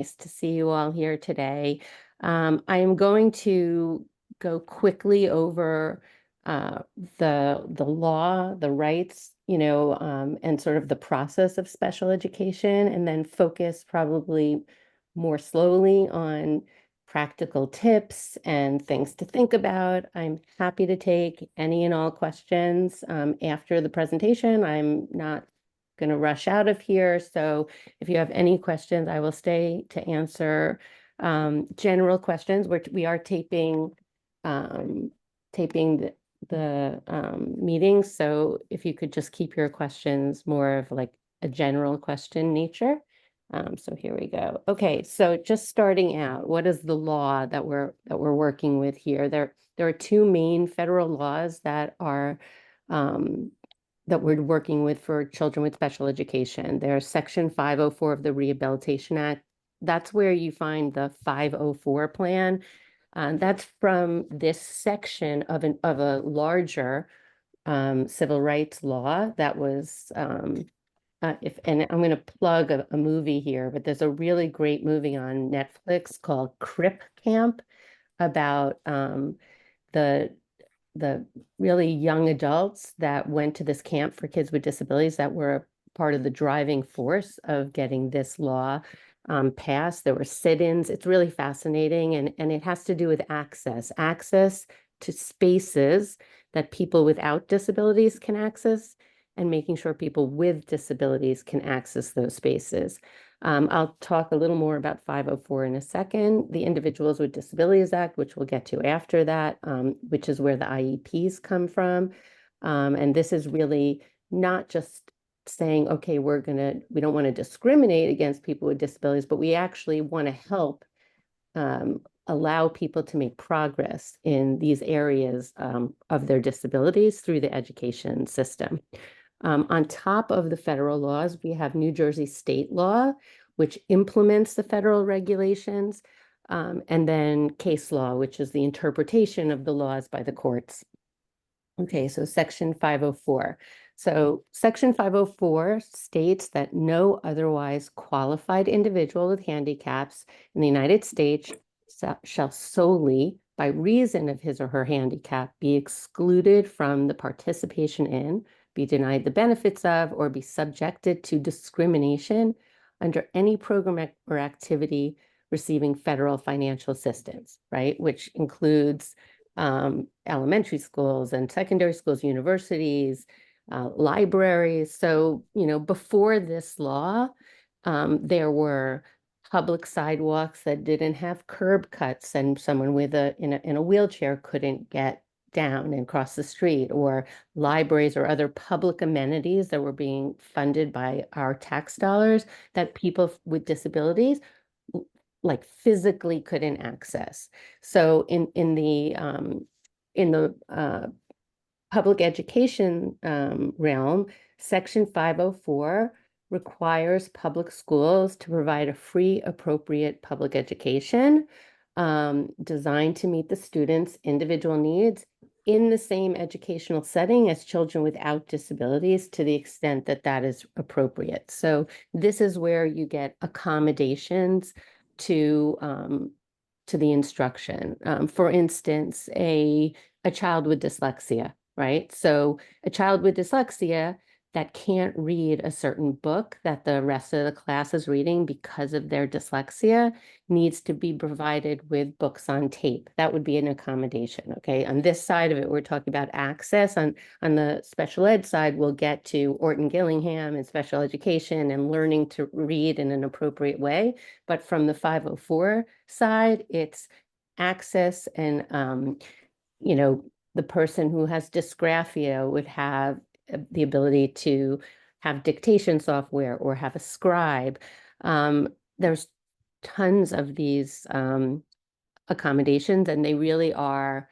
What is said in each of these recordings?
Nice to see you all here today. I am going to go quickly over uh, the law, the rights, and sort of the process of special education, and then focus probably more slowly on practical tips and things to think about. I'm happy to take any and all questions after the presentation. I'm not going to rush out of here, so if you have any questions, I will stay to answer general questions. We are taping the meeting. So if you could just keep your questions more of like a general question nature. So here we go. Okay, so just starting out, what is the law that we're working with here? There are two main federal laws um, that we're working with for children with special education. There's Section 504 of the Rehabilitation Act. That's where you find the 504 plan. That's from this section of a larger civil rights law that was and I'm going to plug a movie here, but there's a really great movie on Netflix called Crip Camp about the the really young adults that went to this camp for kids with disabilities that were part of the driving force of getting this law passed. There were sit-ins. It's really fascinating, and it has to do with access to spaces that people without disabilities can access, and making sure people with disabilities can access those spaces. I'll talk a little more about 504 in a second. The Individuals with Disabilities Act, which we'll get to after that, which is where the IEPs come from. And this is really not just saying, okay, we don't want to discriminate against people with disabilities, but we actually want to help allow people to make progress in these areas of their disabilities through the education system. On top of the federal laws, we have New Jersey state law, which implements the federal regulations, and then case law, which is the interpretation of the laws by the courts. Okay, so Section 504. So Section 504 states that no otherwise qualified individual with handicaps in the United States shall solely, by reason of his or her handicap, be excluded from the participation in, be denied the benefits of, or be subjected to discrimination under any program or activity receiving federal financial assistance, right? Which includes elementary schools and secondary schools, universities, libraries. So, before this law, there were public sidewalks that didn't have curb cuts, and someone in a wheelchair couldn't get down and cross the street, or libraries or other public amenities that were being funded by our tax dollars that people with disabilities like physically couldn't access. So in the public education realm, Section 504 requires public schools to provide a free, appropriate public education designed to meet the students' individual needs in the same educational setting as children without disabilities to the extent that that is appropriate. So this is where you get accommodations to the instruction. For instance, a child with dyslexia, right? So a child with dyslexia that can't read a certain book that the rest of the class is reading because of their dyslexia needs to be provided with books on tape. That would be an accommodation, okay? On this side of it, we're talking about access. On the special ed side, we'll get to Orton Gillingham and special education and learning to read in an appropriate way. But from the 504 side, it's access and the person who has dysgraphia would have the ability to have dictation software or have a scribe. There's tons of these accommodations, and they really are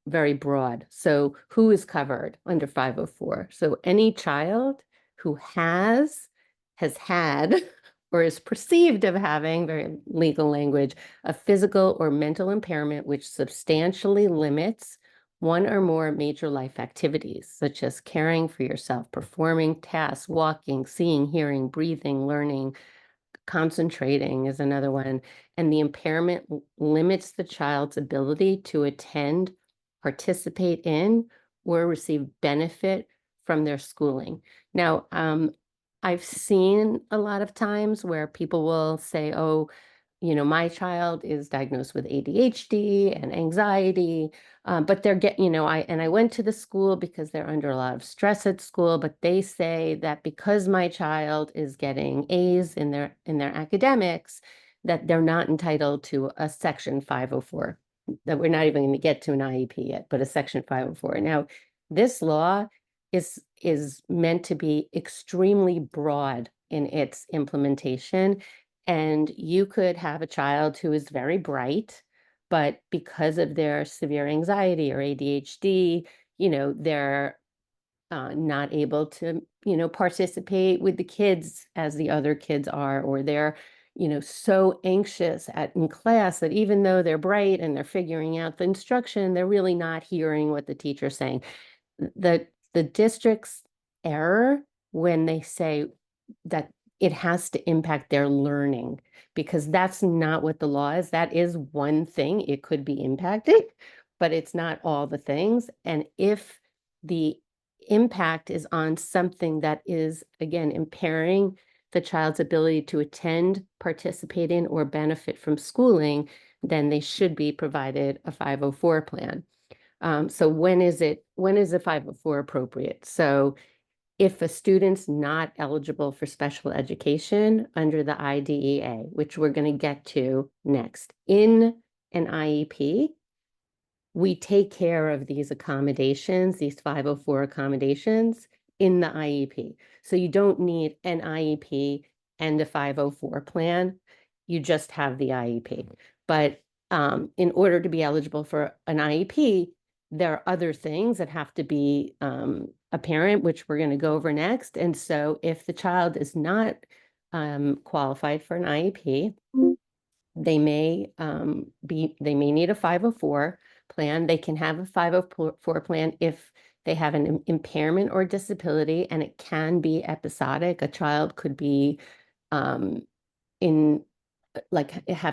very broad. So who is covered under 504? So any child who has had or is perceived of having, very legal language, a physical or mental impairment which substantially limits one or more major life activities, such as caring for yourself, performing tasks, walking, seeing, hearing, breathing, learning, concentrating is another one. And the impairment limits the child's ability to attend, participate in, or receive benefit from their schooling. Now, I've seen a lot of times where people will say, oh, my child is diagnosed with ADHD and anxiety, but they're I went to the school because they're under a lot of stress at school, but they say that because my child is getting A's in their academics, that they're not entitled to a Section 504, that we're not even going to get to an IEP yet, but a Section 504. Now, this law is meant to be extremely broad in its implementation. And you could have a child who is very bright, but because of their severe anxiety or ADHD, they're not able to, participate with the kids as the other kids are, or they're, so anxious in class that even though they're bright and they're figuring out the instruction, they're really not hearing what the teacher's saying. The district's error when they say that it has to impact their learning, because that's not what the law is. That is one thing it could be impacted, but it's not all the things. And if the impact is on something that is, again, impairing the child's ability to attend, participate in, or benefit from schooling, then they should be provided a 504 plan. So when is a 504 appropriate? So if a student's not eligible for special education under the IDEA, which we're going to get to next, in an IEP, we take care of these accommodations, these 504 accommodations in the IEP. So you don't need an IEP and a 504 plan. You just have the IEP. But in order to be eligible for an IEP, there are other things that have to be apparent, which we're going to go over next. And so if the child is not qualified for an IEP, they may need a 504 plan. They can have a 504 plan if they have an impairment or disability, and it can be episodic. A child could be have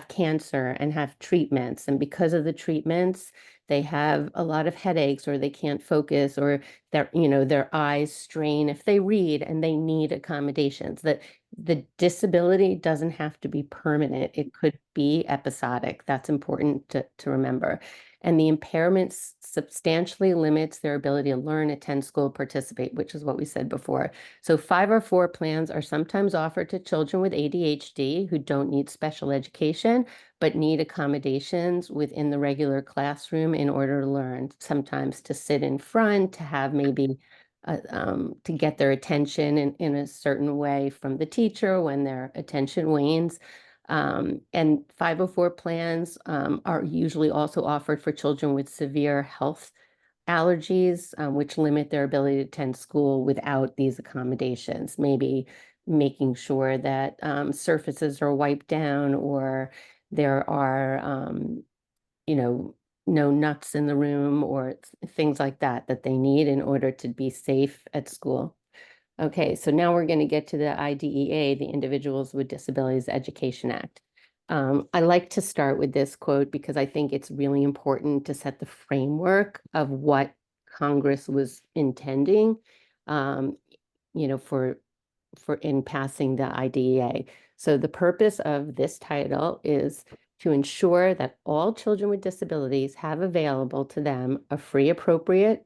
cancer and have treatments, and because of the treatments they have a lot of headaches, or they can't focus, or their eyes strain if they read, and they need accommodations. That the disability doesn't have to be permanent. It could be episodic. That's important to remember. And the impairment substantially limits their ability to learn, attend school, participate, which is what we said before. So 504 plans are sometimes offered to children with ADHD who don't need special education, but need accommodations within the regular classroom in order to learn, sometimes to sit in front, to have maybe to get their attention in a certain way from the teacher when their attention wanes. And 504 plans are usually also offered for children with severe health allergies, which limit their ability to attend school without these accommodations. Maybe making sure that surfaces are wiped down, or there are, no nuts in the room, or things like that they need in order to be safe at school. Okay, so now we're going to get to the IDEA, the Individuals with Disabilities Education Act. I like to start with this quote because I think it's really important to set the framework of what Congress was intending, for in passing the IDEA. So the purpose of this title is to ensure that all children with disabilities have available to them a free, appropriate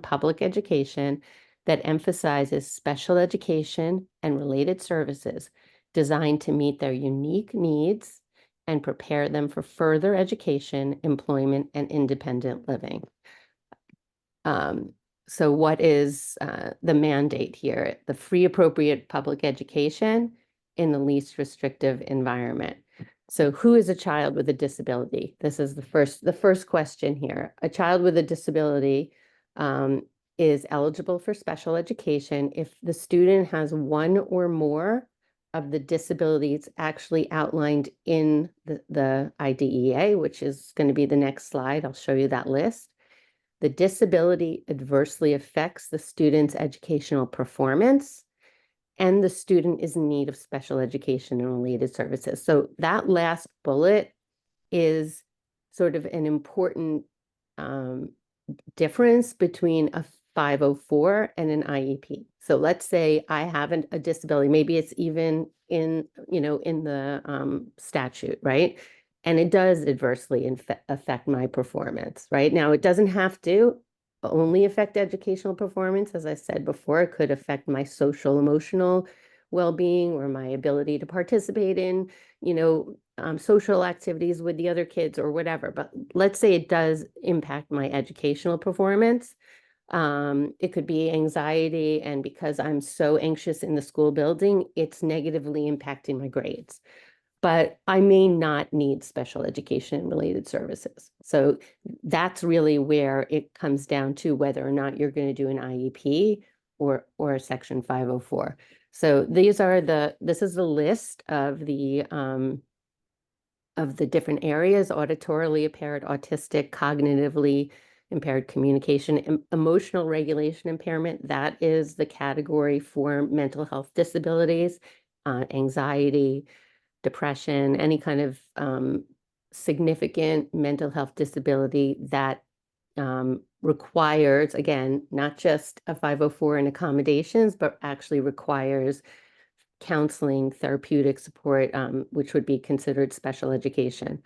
public education that emphasizes special education and related services designed to meet their unique needs and prepare them for further education, employment, and independent living. So what is the mandate here? The free, appropriate public education in the least restrictive environment. So who is a child with a disability? This is the first question here. A child with a disability is eligible for special education if the student has one or more of the disabilities actually outlined in the IDEA, which is going to be the next slide. I'll show you that list. The disability adversely affects the student's educational performance, and the student is in need of special education and related services. So that last bullet is sort of an important difference between a 504 and an IEP. So let's say I have a disability, maybe it's even in, in the statute, right? And it does adversely affect my performance, right? Now, it doesn't have to only affect educational performance. As I said before, it could affect my social, emotional well-being or my ability to participate in, social activities with the other kids or whatever. But let's say it does impact my educational performance. It could be anxiety, and because I'm so anxious in the school building, it's negatively impacting my grades. But I may not need special education related services. So that's really where it comes down to whether or not you're going to do an IEP or a Section 504. So this is the list of the different areas: auditorily impaired, autistic, cognitively impaired, communication, emotional regulation impairment. That is the category for mental health disabilities, anxiety, depression, any kind of significant mental health disability that requires, again, not just a 504 and accommodations, but actually requires counseling, therapeutic support, which would be considered special education.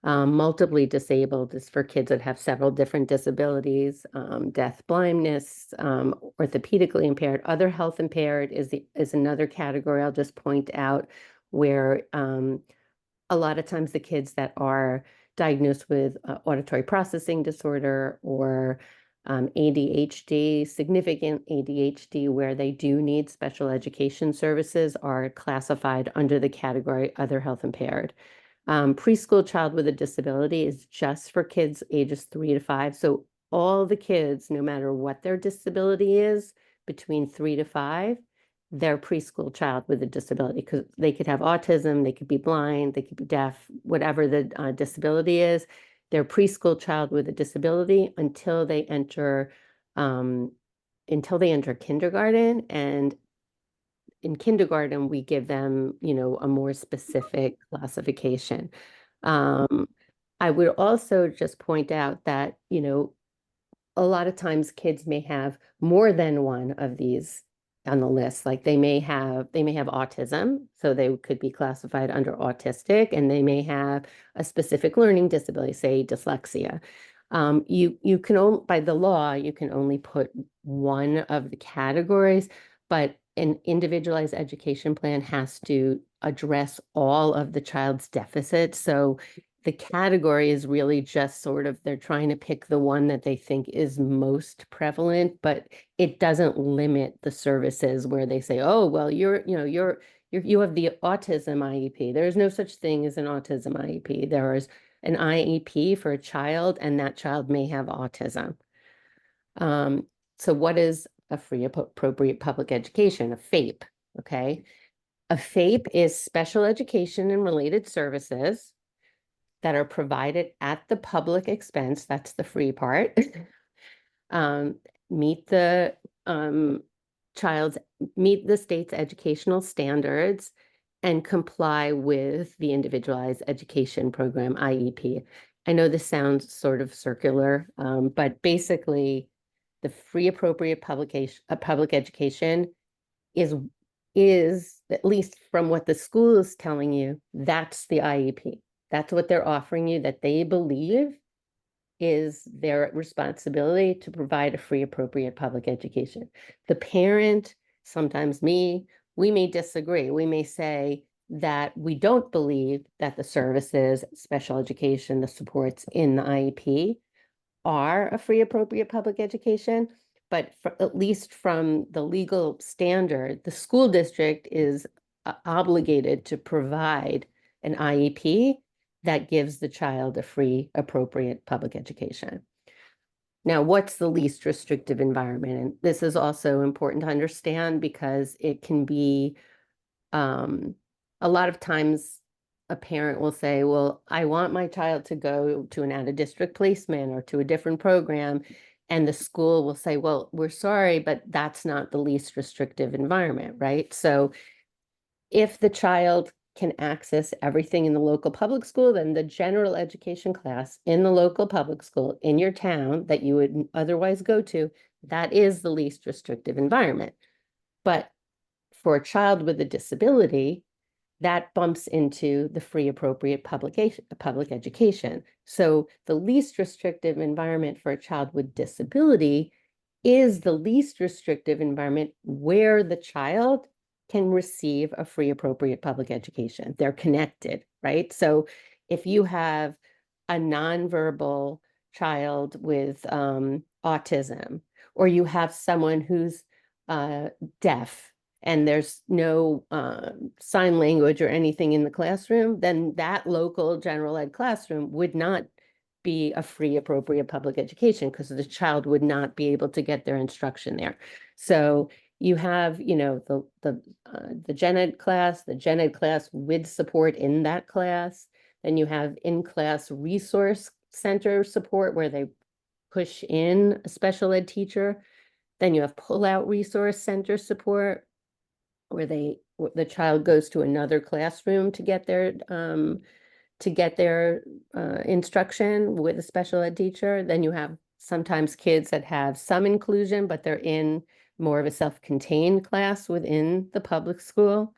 Multiply disabled is for kids that have several different disabilities, deaf, blindness, orthopedically impaired. Other health impaired is another category I'll just point out, where a lot of times the kids that are diagnosed with auditory processing disorder or ADHD, significant ADHD, where they do need special education services, are classified under the category other health impaired. Preschool child with a disability is just for kids ages 3 to 5. So all the kids, no matter what their disability is, between 3 to 5, they're preschool child with a disability, because they could have autism, they could be blind, they could be deaf, whatever the disability is. They're preschool child with a disability until they enter kindergarten. And in kindergarten, we give them, a more specific classification. I would also just point out that, a lot of times kids may have more than one of these on the list. Like they may have autism, so they could be classified under autistic, and they may have a specific learning disability, say dyslexia. You can only, by the law, you can only put one of the categories, but an individualized education plan has to address all of the child's deficits. So the category is really just sort of, they're trying to pick the one that they think is most prevalent, but it doesn't limit the services where they say, oh, well, you have the autism IEP. There is no such thing as an autism IEP. There is an IEP for a child, and that child may have autism. So what is a free appropriate public education, a FAPE? Okay. A FAPE is special education and related services that are provided at the public expense. That's the free part. Meet the state's educational standards and comply with the Individualized Education Program, IEP. I know this sounds sort of circular, but basically the free appropriate public education is, at least from what the school is telling you, that's the IEP. That's what they're offering you, that they believe is their responsibility to provide a free, appropriate public education. The parent, sometimes me, we may disagree. We may say that we don't believe that the services, special education, the supports in the IEP are a free, appropriate public education. But at least from the legal standard, the school district is obligated to provide an IEP that gives the child a free, appropriate public education. Now, what's the least restrictive environment? And this is also important to understand, because it can be, a lot of times a parent will say, well, I want my child to go to an out-of-district placement or to a different program, And the school will say, well, we're sorry, but that's not the least restrictive environment, right? So if the child can access everything in the local public school, then the general education class in the local public school in your town that you would otherwise go to, that is the least restrictive environment. But for a child with a disability, that bumps into the free appropriate public education. So the least restrictive environment for a child with disability is the least restrictive environment where the child can receive a free appropriate public education. They're connected, right? So if you have a nonverbal child with autism, or you have someone who's deaf, and there's no sign language or anything in the classroom, then that local general ed classroom would not be a free appropriate public education because the child would not be able to get their instruction there. So you have, the gen ed class, with support in that class. Then you have in-class resource center support where they push in a special ed teacher. Then you have pull-out resource center support where the child goes to another classroom to get their instruction with a special ed teacher. Then you have sometimes kids that have some inclusion, but they're in more of a self-contained class within the public school.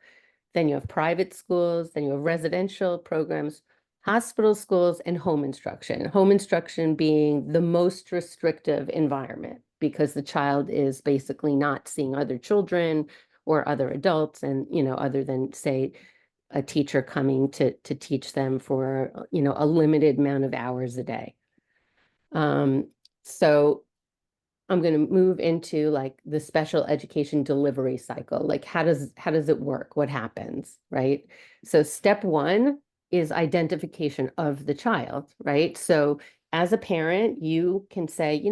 Then you have private schools, then you have residential programs, hospital schools, and home instruction. Home instruction being the most restrictive environment because the child is basically not seeing other children or other adults, and other than, say, a teacher coming to teach them for a limited amount of hours a day. So I'm going to move into like the special education delivery cycle. Like how does it work? What happens, right? So step one is identification of the child, right? So as a parent, you can say,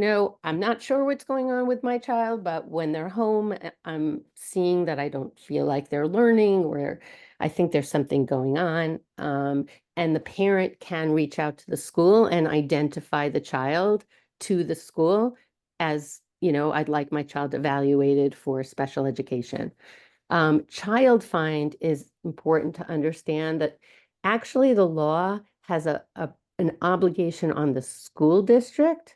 I'm not sure what's going on with my child, but when they're home, I'm seeing that I don't feel like they're learning, or I think there's something going on. And the parent can reach out to the school and identify the child to the school as, I'd like my child evaluated for special education. Child find is important to understand that actually the law has an obligation on the school district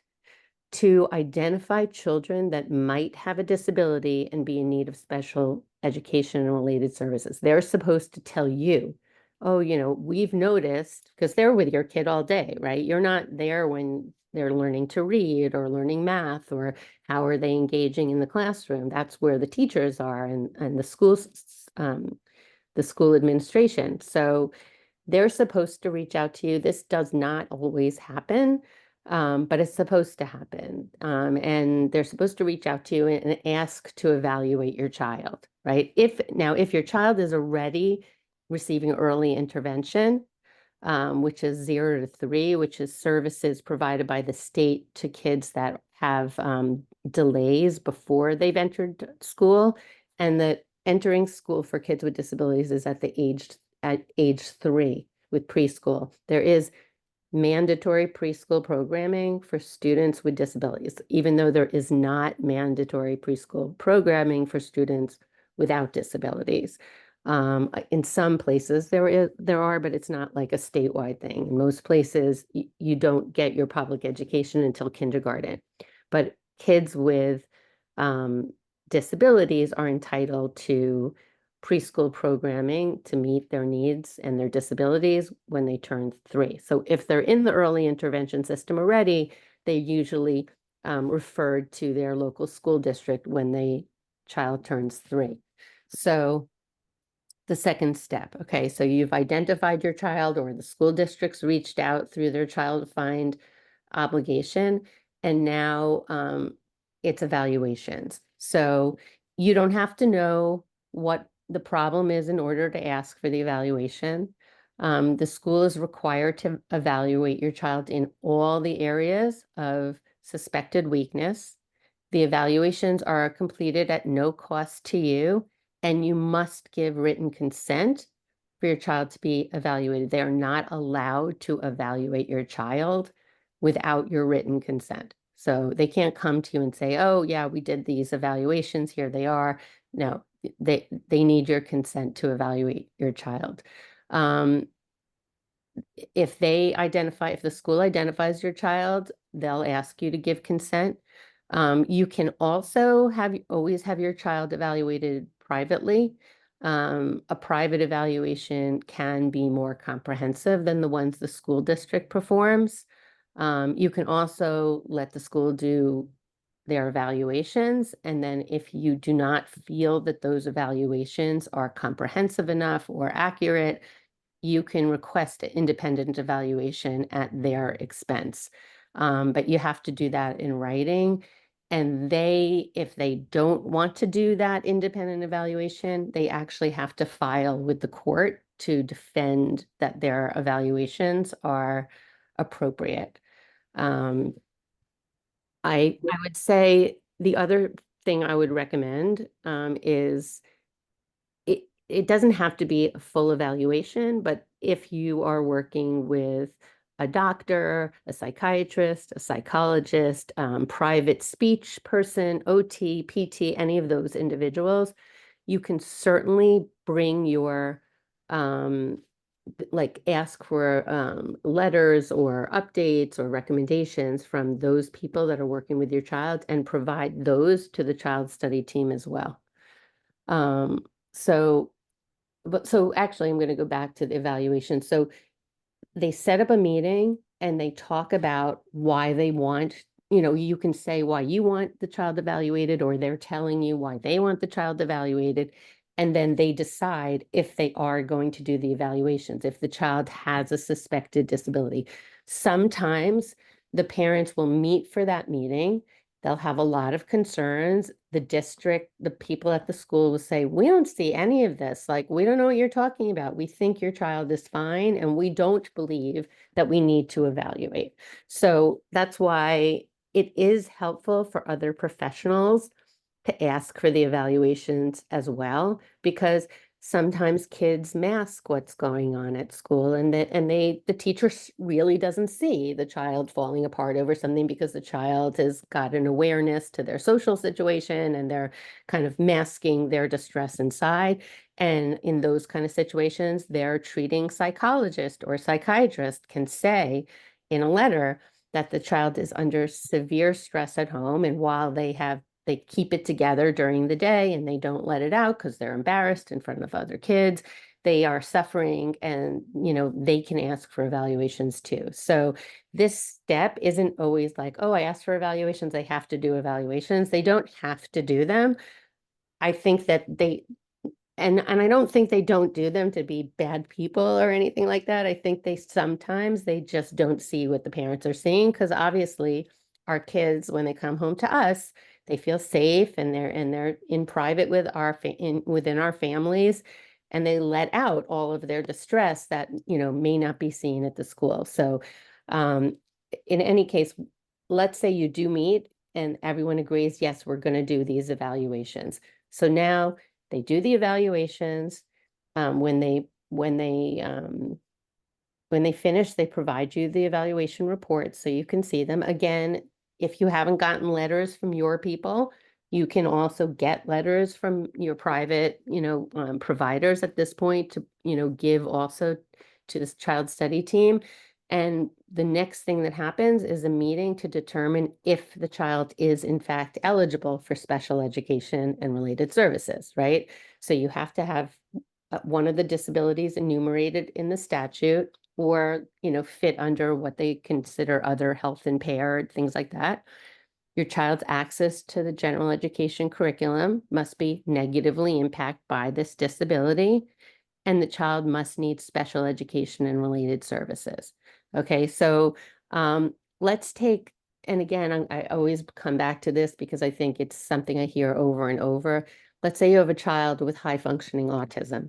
to identify children that might have a disability and be in need of special education and related services. They're supposed to tell you, oh, we've noticed, because they're with your kid all day, right? You're not there when they're learning to read or learning math, or how are they engaging in the classroom. That's where the teachers are, and the schools, the school administration. So they're supposed to reach out to you. This does not always happen, but it's supposed to happen. And they're supposed to reach out to you and ask to evaluate your child, right? If your child is already receiving early intervention, which is 0 to 3, which is services provided by the state to kids that have delays before they've entered school, and the entering school for kids with disabilities is at age 3 with preschool. There is mandatory preschool programming for students with disabilities, even though there is not mandatory preschool programming for students without disabilities. In some places there are, but it's not like a statewide thing. In most places, you don't get your public education until kindergarten. But kids with disabilities are entitled to preschool programming to meet their needs and their disabilities when they turn 3. So if they're in the early intervention system already, they usually referred to their local school district when the child turns 3. So the second step, okay, so you've identified your child, or the school districts reached out through their child find obligation, and now it's evaluations. So you don't have to know what the problem is in order to ask for the evaluation. The school is required to evaluate your child in all the areas of suspected weakness. The evaluations are completed at no cost to you, and you must give written consent for your child to be evaluated. They are not allowed to evaluate your child without your written consent. So they can't come to you and say, oh, yeah, we did these evaluations, here they are. No, they need your consent to evaluate your child. If the school identifies your child, they'll ask you to give consent. You can also always have your child evaluated privately. A private evaluation can be more comprehensive than the ones the school district performs. You can also let the school do their evaluations, and then if you do not feel that those evaluations are comprehensive enough or accurate, you can request an independent evaluation at their expense. But you have to do that in writing. And if they don't want to do that independent evaluation, they actually have to file with the court to defend that their evaluations are appropriate. Um, I would say the other thing I would recommend is it doesn't have to be a full evaluation, but if you are working with a doctor, a psychiatrist, a psychologist, private speech person, OT, PT, any of those individuals, you can certainly bring your ask for letters or updates or recommendations from those people that are working with your child and provide those to the child study team as well. Um, so so actually, I'm going to go back to the evaluation. So they set up a meeting and they talk about why they want, you can say why you want the child evaluated, or they're telling you why they want the child evaluated. And then they decide if they are going to do the evaluations, if the child has a suspected disability. Sometimes the parents will meet for that meeting. They'll have a lot of concerns. The district, the people at the school will say, we don't see any of this. Like, we don't know what you're talking about. We think your child is fine, and we don't believe that we need to evaluate. So that's why it is helpful for other professionals to ask for the evaluations as well, because sometimes kids mask what's going on at school, and the teacher really doesn't see the child falling apart over something because the child has got an awareness to their social situation and they're kind of masking their distress inside. And in those kind of situations, their treating psychologist or psychiatrist can say in a letter that the child is under severe stress at home, and while they keep it together during the day and they don't let it out because they're embarrassed in front of other kids, they are suffering, and they can ask for evaluations too. So this step isn't always like, oh, I asked for evaluations, I have to do evaluations. They don't have to do them. I think that and I don't think they don't do them to be bad people or anything like that. I think sometimes they just don't see what the parents are seeing, because obviously our kids, when they come home to us, they feel safe, and they're in private with within our families, and they let out all of their distress that may not be seen at the school. So um, in any case, let's say you do meet and everyone agrees, yes, we're going to do these evaluations. So now they do the evaluations. When they finish, they provide you the evaluation reports so you can see them. Again, if you haven't gotten letters from your people, you can also get letters from your private, providers at this point to, give also to this child study team. And the next thing that happens is a meeting to determine if the child is in fact eligible for special education and related services, right? So you have to have one of the disabilities enumerated in the statute, or fit under what they consider other health impaired, things like that. Your child's access to the general education curriculum must be negatively impacted by this disability, and the child must need special education and related services. Okay, so let's take, and again, I always come back to this because I think it's something I hear over and over. Let's say you have a child with high functioning autism,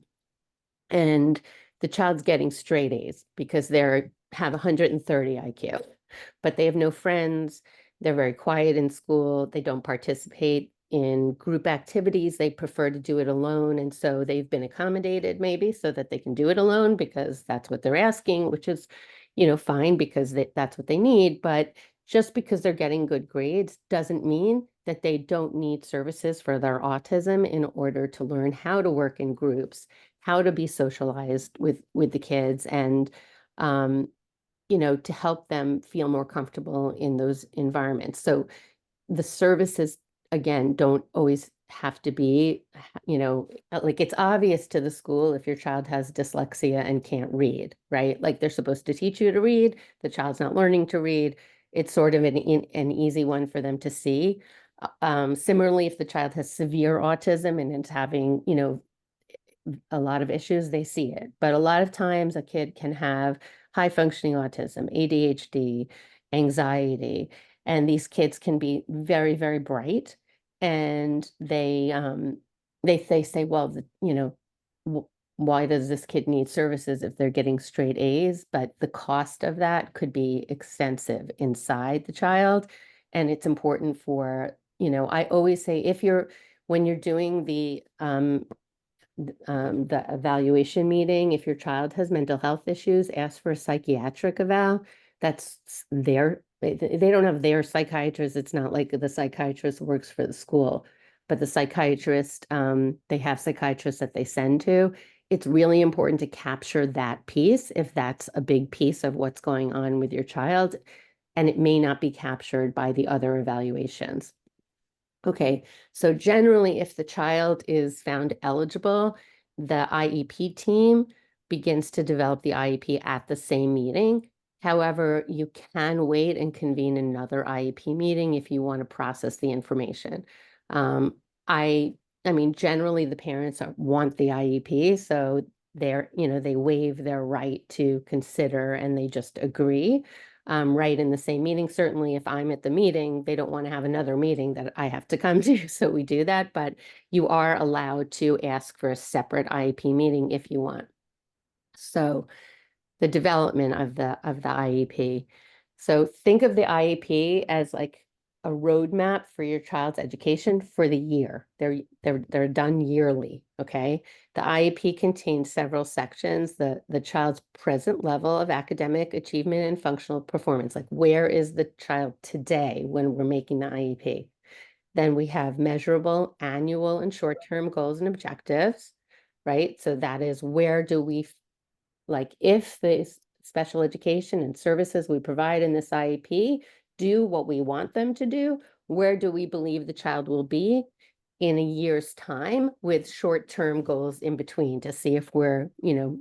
and the child's getting straight A's because they have 130 IQ, but they have no friends. They're very quiet in school. They don't participate in group activities. They prefer to do it alone. And so they've been accommodated maybe so that they can do it alone because that's what they're asking, which is, fine, because that's what they need. But just because they're getting good grades doesn't mean that they don't need services for their autism in order to learn how to work in groups, how to be socialized with the kids, and to help them feel more comfortable in those environments. So the services, again, don't always have to be, like it's obvious to the school if your child has dyslexia and can't read, right? Like they're supposed to teach you to read, the child's not learning to read. It's sort of an easy one for them to see. Similarly, if the child has severe autism and is having, a lot of issues, they see it. But a lot of times a kid can have high functioning autism, ADHD, anxiety, and these kids can be very, very bright. And they say, well, why does this kid need services if they're getting straight A's? But the cost of that could be extensive inside the child. And it's important for, I always say when you're doing the evaluation meeting, if your child has mental health issues, ask for a psychiatric eval. That's they don't have their psychiatrist. It's not like the psychiatrist works for the school, but the psychiatrist, they have psychiatrists that they send to. It's really important to capture that piece if that's a big piece of what's going on with your child, and it may not be captured by the other evaluations. Okay, so generally, if the child is found eligible, the IEP team begins to develop the IEP at the same meeting. However, you can wait and convene another IEP meeting if you want to process the information. Um, I, I mean, generally the parents want the IEP, so they waive their right to consider and they just agree right in the same meeting. Certainly, if I'm at the meeting, they don't want to have another meeting that I have to come to. So we do that, but you are allowed to ask for a separate IEP meeting if you want. So the development of the IEP. So think of the IEP as like a roadmap for your child's education for the year. They're done yearly, okay? The IEP contains several sections, the child's present level of academic achievement and functional performance, like where is the child today when we're making the IEP? Then we have measurable annual and short-term goals and objectives, right? So that is where do we like if the special education and services we provide in this IEP do what we want them to do, where do we believe the child will be in a year's time with short-term goals in between to see if we're,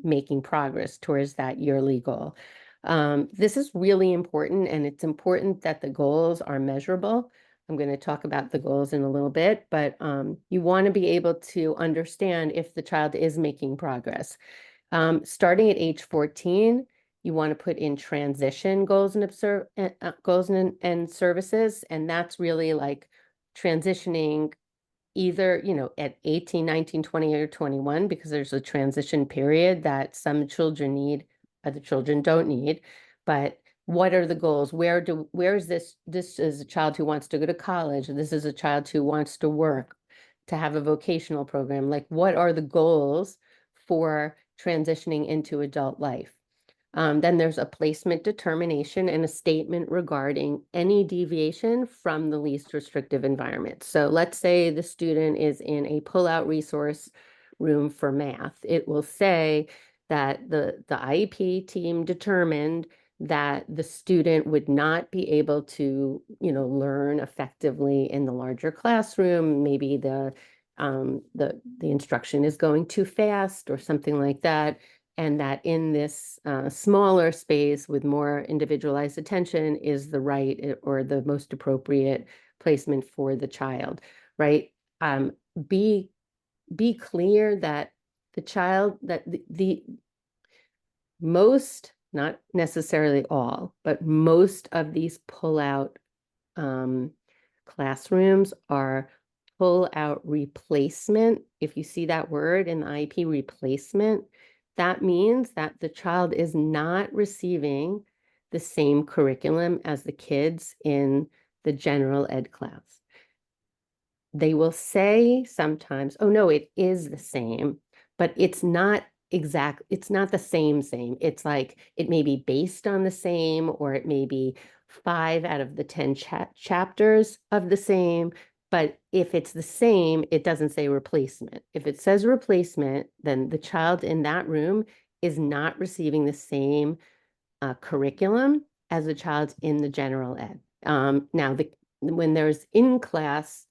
making progress towards that yearly goal. This is really important, and it's important that the goals are measurable. I'm going to talk about the goals in a little bit, but you want to be able to understand if the child is making progress. Starting at age 14, you want to put in transition goals and services, and that's really like transitioning either, at 18, 19, 20, or 21, because there's a transition period that some children need, other children don't need. But what are the goals? Where is this? This is a child who wants to go to college. This is a child who wants to work, to have a vocational program. Like, what are the goals for transitioning into adult life? Then there's a placement determination and a statement regarding any deviation from the least restrictive environment. So let's say the student is in a pull-out resource room for math. It will say that the IEP team determined that the student would not be able to, learn effectively in the larger classroom. Maybe the instruction is going too fast or something like that, and that in this smaller space with more individualized attention is the right or the most appropriate placement for the child, right? Be clear that the most, not necessarily all, but most of these pull-out classrooms are pull-out replacement. If you see that word in the IEP, replacement, that means that the child is not receiving the same curriculum as the kids in the general ed class. They will say sometimes, oh no, it is the same, but it's not exact, it's not the same. It's like, it may be based on the same, or it may be 5 out of the 10 chapters of the same. But if it's the same, it doesn't say replacement. If it says replacement, then the child in that room is not receiving the same curriculum as the child in the general ed. Now, when there's in-class,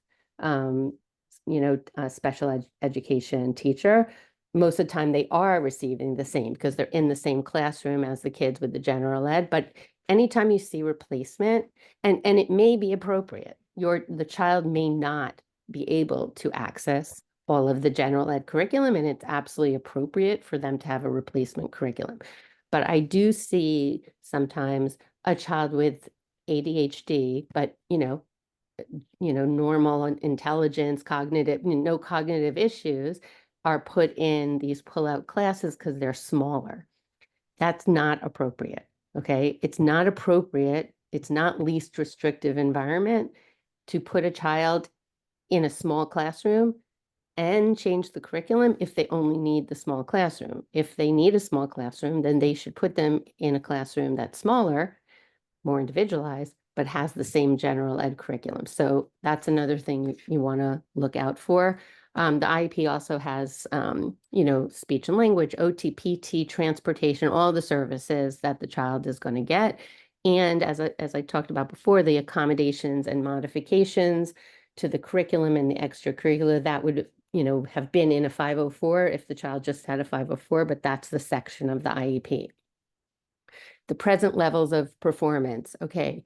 special education teacher, most of the time they are receiving the same because they're in the same classroom as the kids with the general ed. But anytime you see replacement, and it may be appropriate, the child may not be able to access all of the general ed curriculum, and it's absolutely appropriate for them to have a replacement curriculum. But I do see sometimes a child with ADHD, but normal intelligence, cognitive, no cognitive issues, are put in these pull-out classes because they're smaller. That's not appropriate. Okay, it's not appropriate. It's not least restrictive environment to put a child in a small classroom and change the curriculum if they only need the small classroom. If they need a small classroom, then they should put them in a classroom that's smaller, more individualized, but has the same general ed curriculum. So that's another thing you want to look out for. The IEP also has, speech and language, OT, PT, transportation, all the services that the child is going to get. And as I talked about before, the accommodations and modifications to the curriculum and the extracurricular that would, have been in a 504 if the child just had a 504, but that's the section of the IEP. The present levels of performance. Okay.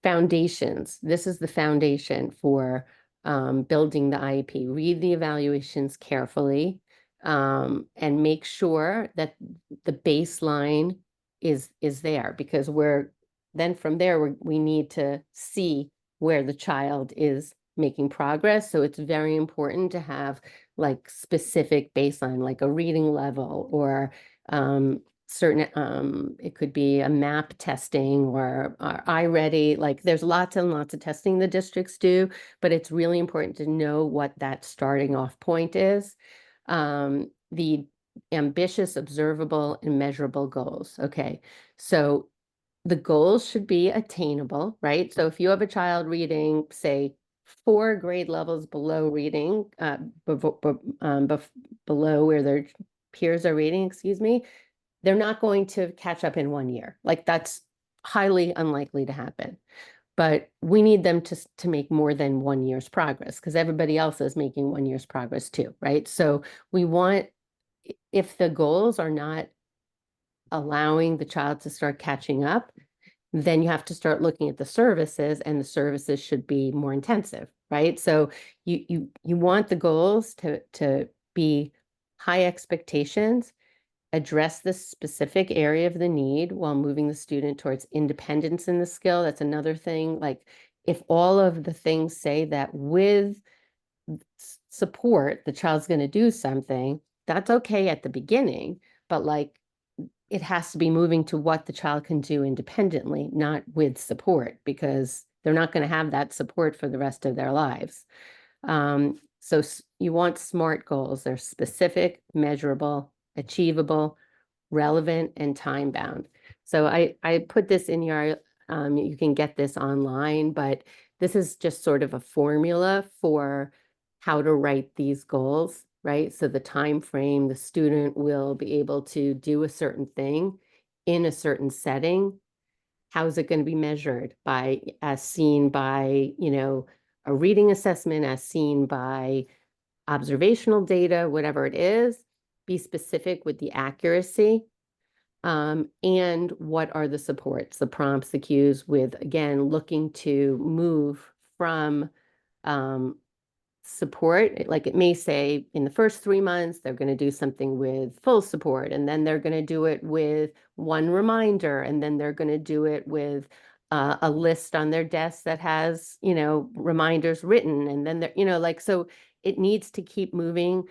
Foundations. This is the foundation for building the IEP. Read the evaluations carefully and make sure that the baseline is there, because from there we need to see where the child is making progress. So it's very important to have like specific baseline, like a reading level, or certain, it could be a map testing or iReady. Like there's lots and lots of testing the districts do, but it's really important to know what that starting off point is. The ambitious, observable, and measurable goals. Okay, so the goals should be attainable, right? So if you have a child reading, say, 4 grade levels below reading, below where their peers are reading, excuse me, they're not going to catch up in 1 year. Like that's highly unlikely to happen. But we need them to make more than 1 year's progress, because everybody else is making 1 year's progress too, right? So we want, if the goals are not allowing the child to start catching up, then you have to start looking at the services, and the services should be more intensive, right? So you want the goals to be high expectations, address the specific area of the need while moving the student towards independence in the skill. That's another thing. Like if all of the things say that with support, the child's going to do something, that's okay at the beginning, but like it has to be moving to what the child can do independently, not with support, because they're not going to have that support for the rest of their lives. So you want SMART goals. They're specific, measurable, achievable, relevant, and time bound. So I put this in your, you can get this online, but this is just sort of a formula for how to write these goals, right? So the time frame, the student will be able to do a certain thing in a certain setting. How is it going to be measured? As seen by, a reading assessment, as seen by observational data, whatever it is. Be specific with the accuracy. And what are the supports, the prompts, the cues, with, again, looking to move from support. Like it may say in the first 3 months, they're going to do something with full support, and then they're going to do it with 1 reminder, and then they're going to do it with a list on their desk that has, reminders written, and then they're, like, so it needs to keep moving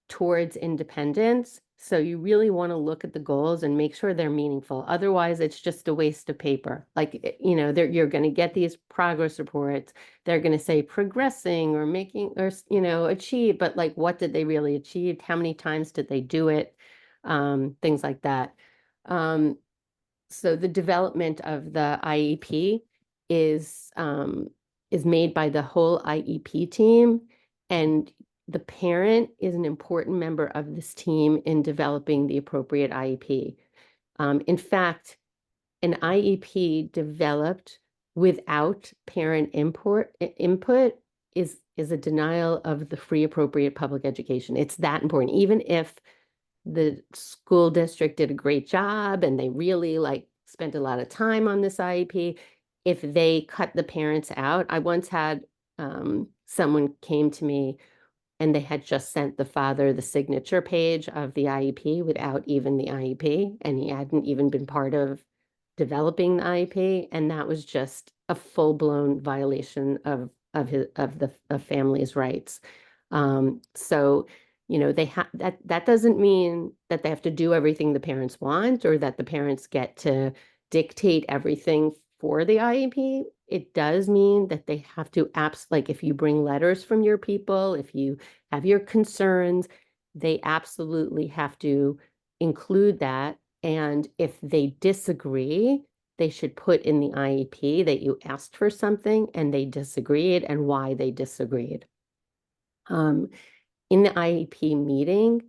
towards independence. So you really want to look at the goals and make sure they're meaningful. Otherwise, it's just a waste of paper. Like, you're going to get these progress reports. They're going to say progressing or making or, achieve. But like, what did they really achieve? How many times did they do it? things like that. So the development of the IEP is made by the whole IEP team, and the parent is an important member of this team in developing the appropriate IEP. In fact, an IEP developed without parent input is a denial of the free appropriate public education. It's that important. Even if the school district did a great job and they really like spent a lot of time on this IEP, if they cut the parents out. I once had someone came to me and they had just sent the father the signature page of the IEP without even the IEP, and he hadn't even been part of developing the IEP, and that was just a full-blown violation of the family's rights. So, you know, that doesn't mean that they have to do everything the parents want or that the parents get to dictate everything for the IEP. It does mean that they have to like if you bring letters from your people, if you have your concerns, they absolutely have to include that. And if they disagree, they should put in the IEP that you asked for something and they disagreed and why they disagreed. In the IEP meeting,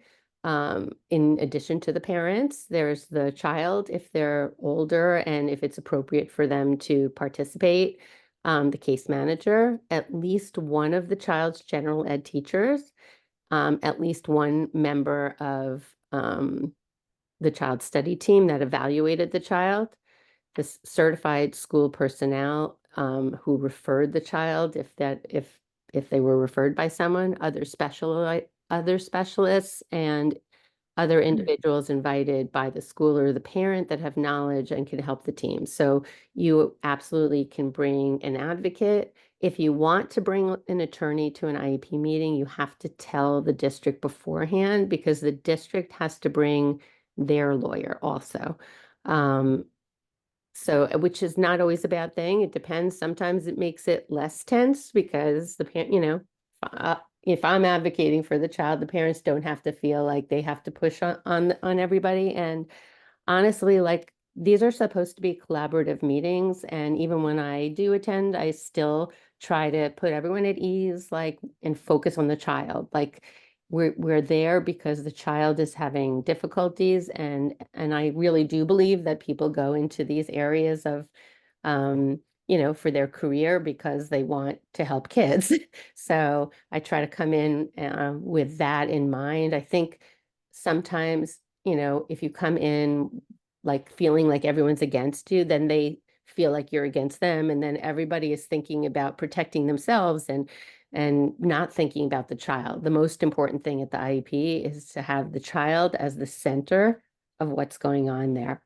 in addition to the parents, there's the child if they're older and if it's appropriate for them to participate, the case manager, at least one of the child's general ed teachers, at least one member of the child study team that evaluated the child, the certified school personnel who referred the child if they were referred by someone, other specialists, and other individuals invited by the school or the parent that have knowledge and can help the team. So you absolutely can bring an advocate. If you want to bring an attorney to an IEP meeting, you have to tell the district beforehand because the district has to bring their lawyer also. So, which is not always a bad thing. It depends. Sometimes it makes it less tense because the parent, you know, if I'm advocating for the child, the parents don't have to feel like they have to push on everybody. And honestly, like these are supposed to be collaborative meetings. And even when I do attend, I still try to put everyone at ease, like, and focus on the child. Like we're there because the child is having difficulties, and I really do believe that people go into these areas of you know, for their career because they want to help kids. So I try to come in with that in mind. I think sometimes, you know, if you come in like feeling like everyone's against you, then they feel like you're against them, and then everybody is thinking about protecting themselves and not thinking about the child. The most important thing at the IEP is to have the child as the center of what's going on there.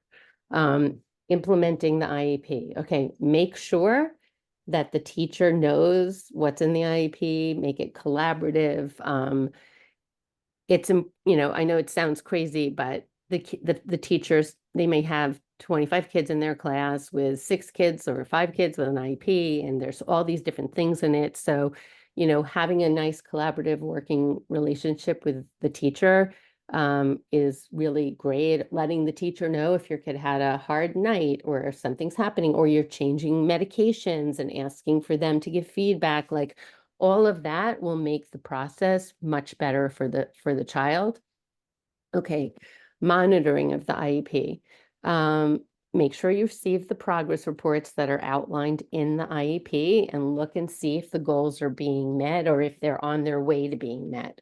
Implementing the IEP. Okay, make sure that the teacher knows what's in the IEP, make it collaborative. It's, you know, I know it sounds crazy, but the teachers, they may have 25 kids in their class with 6 kids or 5 kids with an IEP, and there's all these different things in it. So, you know, having a nice collaborative working relationship with the teacher is really great. Letting the teacher know if your kid had a hard night or if something's happening or you're changing medications and asking for them to give feedback, like all of that will make the process much better for the child. Okay, monitoring of the IEP. Make sure you receive the progress reports that are outlined in the IEP and look and see if the goals are being met or if they're on their way to being met.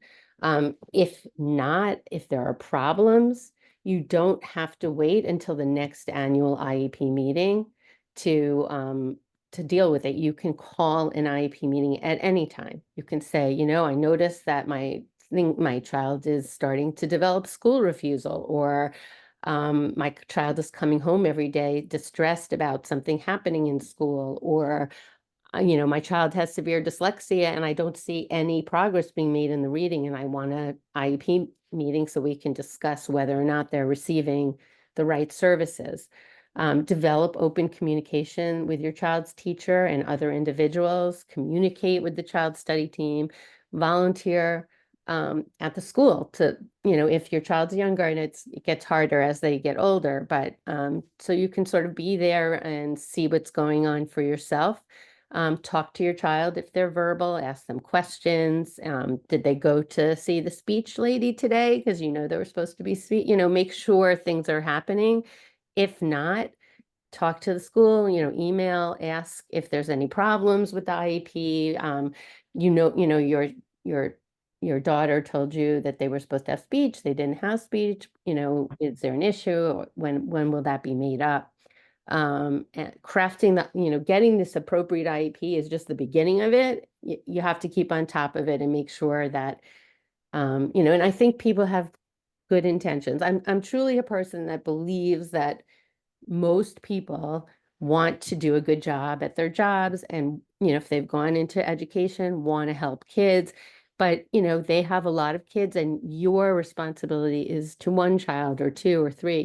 If not, if there are problems, you don't have to wait until the next annual IEP meeting to deal with it. You can call an IEP meeting at any time. You can say, you know, I noticed that my child is starting to develop school refusal, or my child is coming home every day distressed about something happening in school, or you know, my child has severe dyslexia and I don't see any progress being made in the reading, and I want an IEP meeting so we can discuss whether or not they're receiving the right services. Develop open communication with your child's teacher and other individuals, communicate with the child study team, volunteer at the school to, if your child's younger and it gets harder as they get older, but so you can sort of be there and see what's going on for yourself. Talk to your child if they're verbal, ask them questions. Did they go to see the speech lady today? Because they were supposed to be make sure things are happening. If not, talk to the school, email, ask if there's any problems with the IEP. Your daughter told you that they were supposed to have speech, they didn't have speech, is there an issue? When will that be made up? And crafting getting this appropriate IEP is just the beginning of it. You have to keep on top of it and make sure that, and I think people have good intentions. I'm truly a person that believes that most people want to do a good job at their jobs, and if they've gone into education, want to help kids, but they have a lot of kids, and your responsibility is to one child or two or three,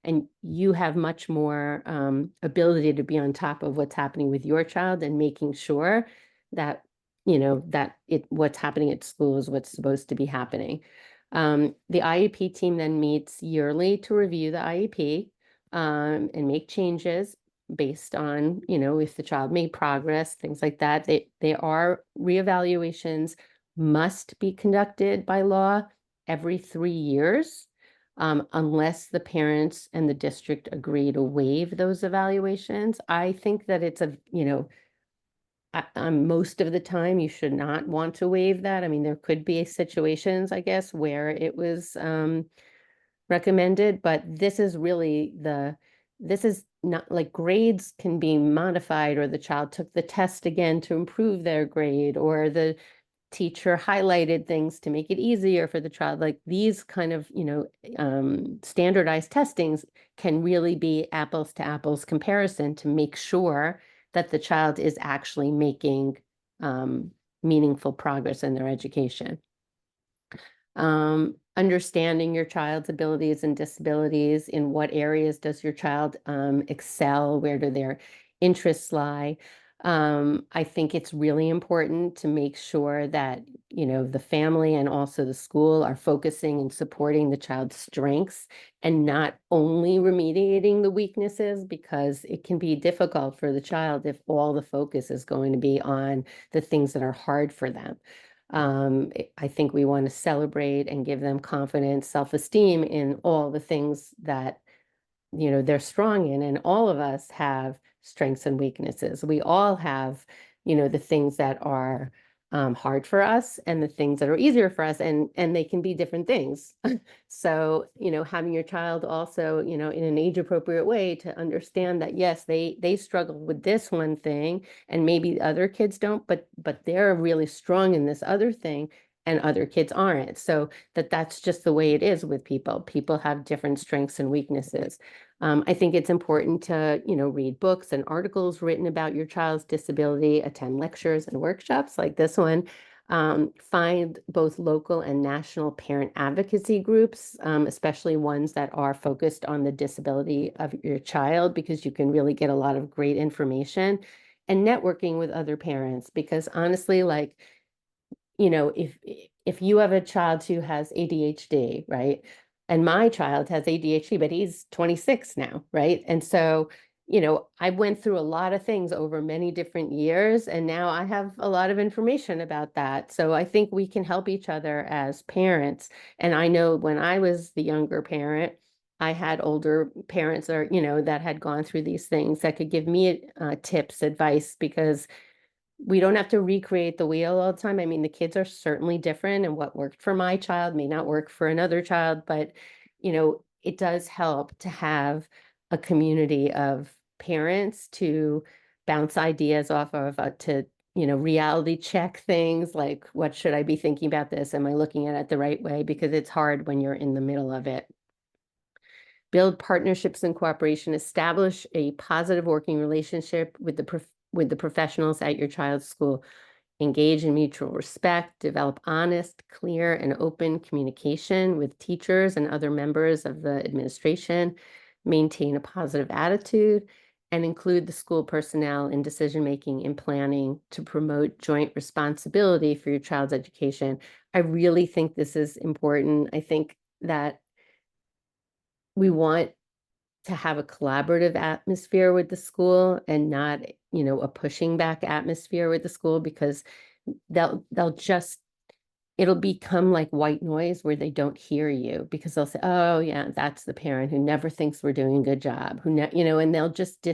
and you have much more ability to be on top of what's happening with your child and making sure that what's happening at school is what's supposed to be happening. The IEP team then meets yearly to review the IEP and make changes based on, if the child made progress, things like that. They are reevaluations must be conducted by law every 3 years, unless the parents and the district agree to waive those evaluations. I think that it's most of the time you should not want to waive that. I mean, there could be situations, I guess, where it was recommended, but this is not like grades can be modified, or the child took the test again to improve their grade, or the teacher highlighted things to make it easier for the child. Like these kind of, standardized testings can really be apples to apples comparison to make sure that the child is actually making meaningful progress in their education. Understanding your child's abilities and disabilities. In what areas does your child excel? Where do their interests lie? I think it's really important to make sure that, the family and also the school are focusing and supporting the child's strengths and not only remediating the weaknesses, because it can be difficult for the child if all the focus is going to be on the things that are hard for them. I think we want to celebrate and give them confidence, self-esteem in all the things that, they're strong in. And all of us have strengths and weaknesses. We all have, the things that are hard for us and the things that are easier for us, and they can be different things. So, having your child also, in an age appropriate way to understand that, yes, they struggle with this one thing and maybe other kids don't, but they're really strong in this other thing and other kids aren't. So that's just the way it is with people. People have different strengths and weaknesses. I think it's important to, read books and articles written about your child's disability, attend lectures and workshops like this one. Find both local and national parent advocacy groups, especially ones that are focused on the disability of your child, because you can really get a lot of great information. And networking with other parents, because honestly, like, if you have a child who has ADHD, right? And my child has ADHD, but he's 26 now, right? And so, I went through a lot of things over many different years, and now I have a lot of information about that. So I think we can help each other as parents. And I know when I was the younger parent, I had older parents or, that had gone through these things that could give me tips, advice, because we don't have to recreate the wheel all the time. I mean, the kids are certainly different, and what worked for my child may not work for another child, but it does help to have a community of parents to bounce ideas off of, to reality check things like, what should I be thinking about this? Am I looking at it the right way? Because it's hard when you're in the middle of it. Build partnerships and cooperation. Establish a positive working relationship with the professionals at your child's school. Engage in mutual respect. Develop honest, clear, and open communication with teachers and other members of the administration. Maintain a positive attitude. and include the school personnel in decision-making and planning to promote joint responsibility for your child's education. I really think this is important. I think that we want to have a collaborative atmosphere with the school and not, a pushing back atmosphere with the school, because they'll just it'll become like white noise where they don't hear you, because they'll say, oh yeah, that's the parent who never thinks we're doing a good job, and they'll just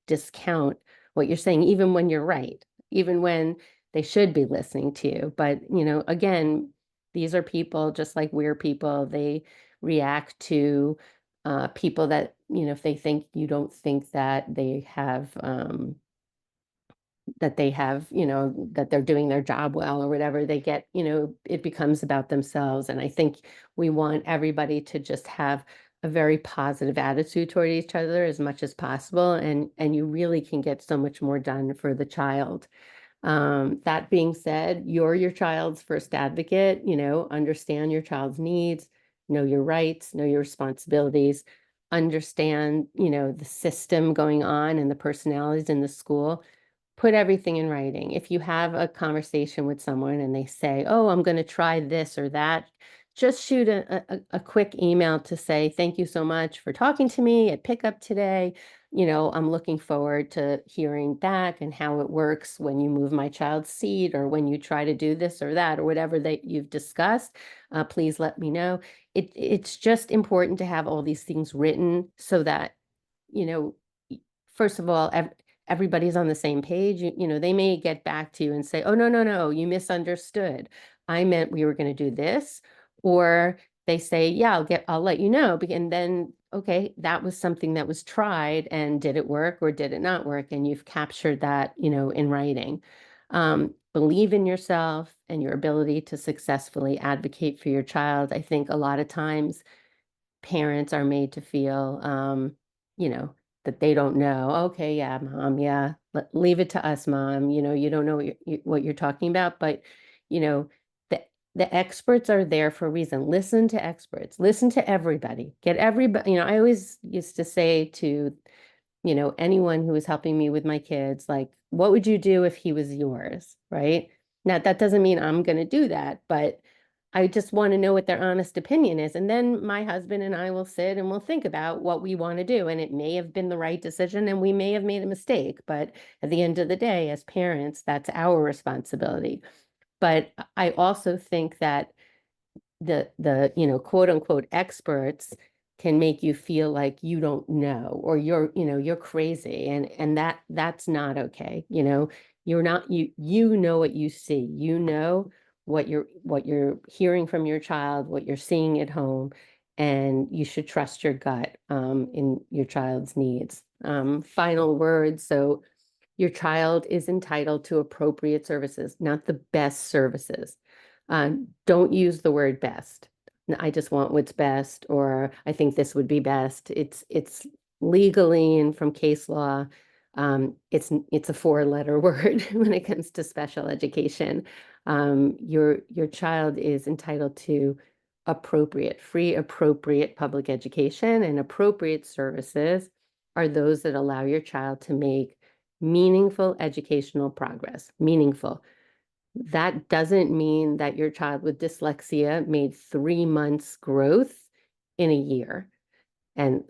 discount what you're saying, even when you're right, even when they should be listening to you. But, again, these are people just like we're people. They react to people that, if they think you don't think that they have, that they're doing their job well or whatever, they get, it becomes about themselves. And I think we want everybody to just have a very positive attitude toward each other as much as possible. And you really can get so much more done for the child. That being said, you're your child's first advocate, understand your child's needs, know your rights, know your responsibilities, understand, the system going on and the personalities in the school. Put everything in writing. If you have a conversation with someone and they say, oh, I'm going to try this or that, just shoot a quick email to say, thank you so much for talking to me at pickup today. I'm looking forward to hearing back and how it works when you move my child's seat, or when you try to do this or that, or whatever that you've discussed. Please let me know. It's just important to have all these things written so that, you know, first of all, everybody's on the same page. They may get back to you and say, oh, no, no, no, you misunderstood. I meant we were going to do this. Or they say, yeah, I'll let you know. And then, okay, that was something that was tried, and did it work or did it not work? And you've captured that, in writing. Believe in yourself and your ability to successfully advocate for your child. I think a lot of times parents are made to feel, you know, that they don't know. Okay, yeah, mom, yeah, leave it to us, mom. You don't know what you're talking about. But, you know, the the experts are there for a reason. Listen to experts. Listen to everybody. Get everybody. I always used to say to, anyone who was helping me with my kids, like, what would you do if he was yours, right? Now, that doesn't mean I'm going to do that, but I just want to know what their honest opinion is. And then my husband and I will sit and we'll think about what we want to do. And it may have been the right decision and we may have made a mistake. But at the end of the day, as parents, that's our responsibility. But I also think that the quote unquote experts can make you feel like you don't know, or you're crazy, and that's not okay. You're not, you know what you see, what you're hearing from your child, what you're seeing at home, and you should trust your gut in your child's needs. Final words. So your child is entitled to appropriate services, not the best services. Don't use the word best. I just want what's best, or I think this would be best. It's legally and from case law, it's a four-letter word when it comes to special education. Your child is entitled to free, appropriate public education, and appropriate services are those that allow your child to make meaningful educational progress. Meaningful. That doesn't mean that your child with dyslexia made 3 months growth in a year, and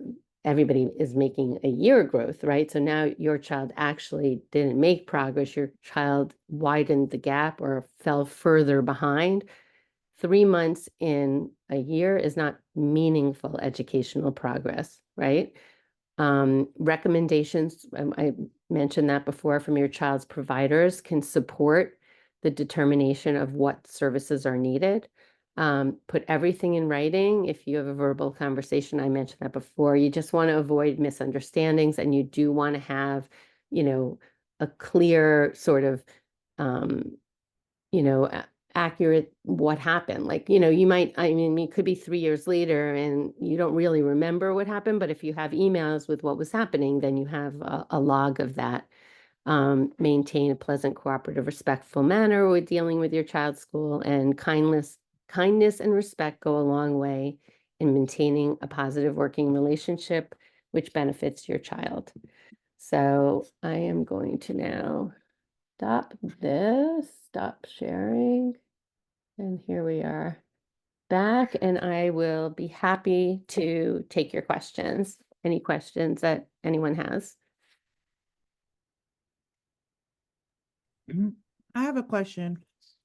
everybody is making a year growth, right? So now your child actually didn't make progress. Your child widened the gap or fell further behind. 3 months in a year is not meaningful educational progress, right? Recommendations, I mentioned that before, from your child's providers can support the determination of what services are needed. Put everything in writing. If you have a verbal conversation, I mentioned that before, you just want to avoid misunderstandings, and you do want to have, a clear sort of, you know, accurate what happened. Like, you might, it could be 3 years later and you don't really remember what happened, but if you have emails with what was happening, then you have a log of that. Maintain a pleasant, cooperative, respectful manner with dealing with your child's school, and kindness and respect go a long way in maintaining a positive working relationship, which benefits your child. So I am going to now stop this, stop sharing. And here we are back, and I will be happy to take your questions. Any questions that anyone has? I have a question.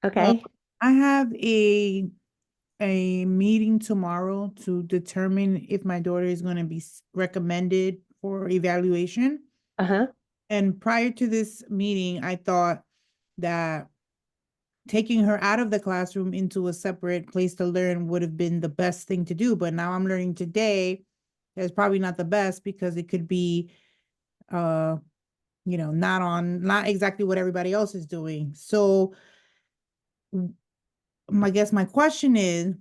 Okay. I have a meeting tomorrow to determine if my daughter is going to be recommended for evaluation. Uh-huh. And prior to this meeting, I thought that taking her out of the classroom into a separate place to learn would have been the best thing to do. But now I'm learning today that's probably not the best because it could be not exactly what everybody else is doing. So I guess my question is,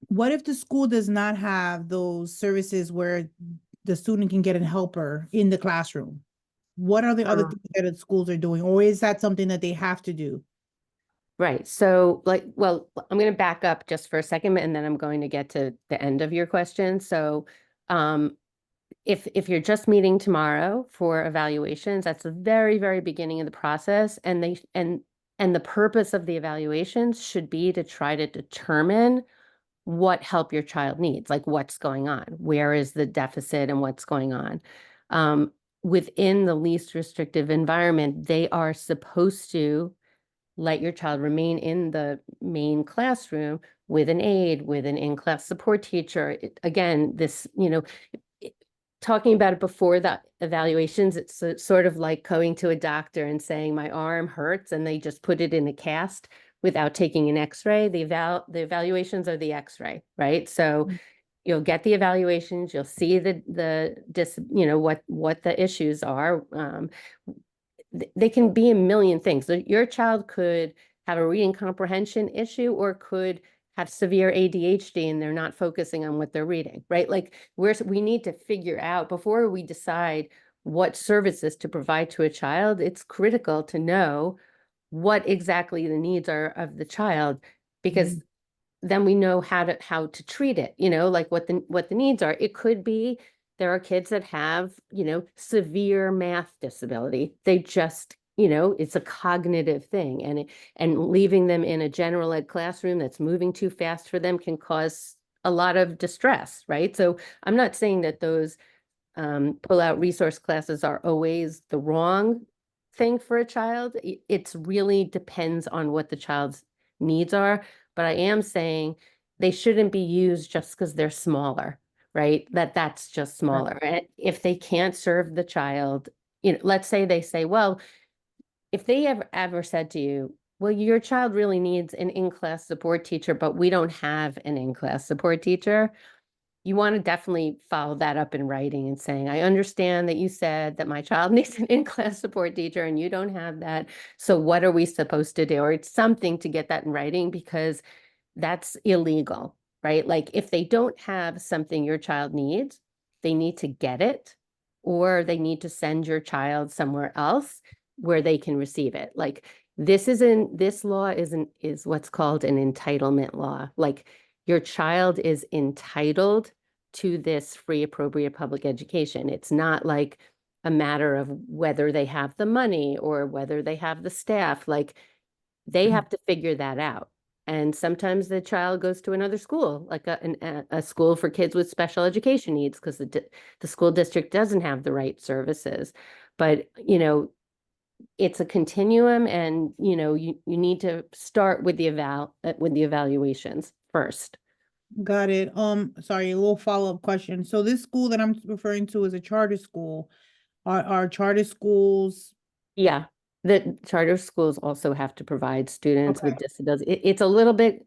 what if the school does not have those services where the student can get a helper in the classroom? What are the other things that the schools are doing, or is that something that they have to do? Right. So well, I'm going to back up just for a second and then I'm going to get to the end of your question. So, um, if you're just meeting tomorrow for evaluations, that's the very, very beginning of the process. And the purpose of the evaluations should be to try to determine what help your child needs, like what's going on, where is the deficit and what's going on. Um, Within the least restrictive environment, they are supposed to let your child remain in the main classroom with an aide, with an in-class support teacher. Again, this, talking about it before the evaluations, it's sort of like going to a doctor and saying my arm hurts and they just put it in a cast without taking an x-ray. The evaluations are the x-ray, right? So you'll get the evaluations, you'll see what the issues are. They can be a million things. So your child could have a reading comprehension issue or could have severe ADHD and they're not focusing on what they're reading, right? Like we need to figure out before we decide what services to provide to a child, it's critical to know what exactly the needs are of the child, because Mhm. then we know how to treat it, like what the needs are. It could be there are kids that have, severe math disability. They just, it's a cognitive thing. And leaving them in a general ed classroom that's moving too fast for them can cause a lot of distress, right? So I'm not saying that those pull out resource classes are always the wrong thing for a child. It's really depends on what the child's needs are. But I am saying they shouldn't be used just because they're smaller, right? That's just Right. smaller. And if they can't serve the child, let's say they say, well, if they ever said to you, well, your child really needs an in-class support teacher, but we don't have an in-class support teacher, you want to definitely follow that up in writing and saying, I understand that you said that my child needs an in-class support teacher and you don't have that. So what are we supposed to do? Or it's something to get that in writing because that's illegal, right? Like if they don't have something your child needs, they need to get it or they need to send your child somewhere else where they can receive it. Like this law is what's called an entitlement law. Like your child is entitled to this free appropriate public education. It's not like a matter of whether they have the money or whether they have the staff. Like they have to figure that out. And sometimes the child goes to another school, like a school for kids with special education needs, because the school district doesn't have the right services. But, it's a continuum and, you need to start with the evaluations first. Got it. Sorry, a little follow-up question. So this school that I'm referring to is a charter school. Are charter schools Yeah, the charter schools also have to provide students okay? with disabilities. It's a little bit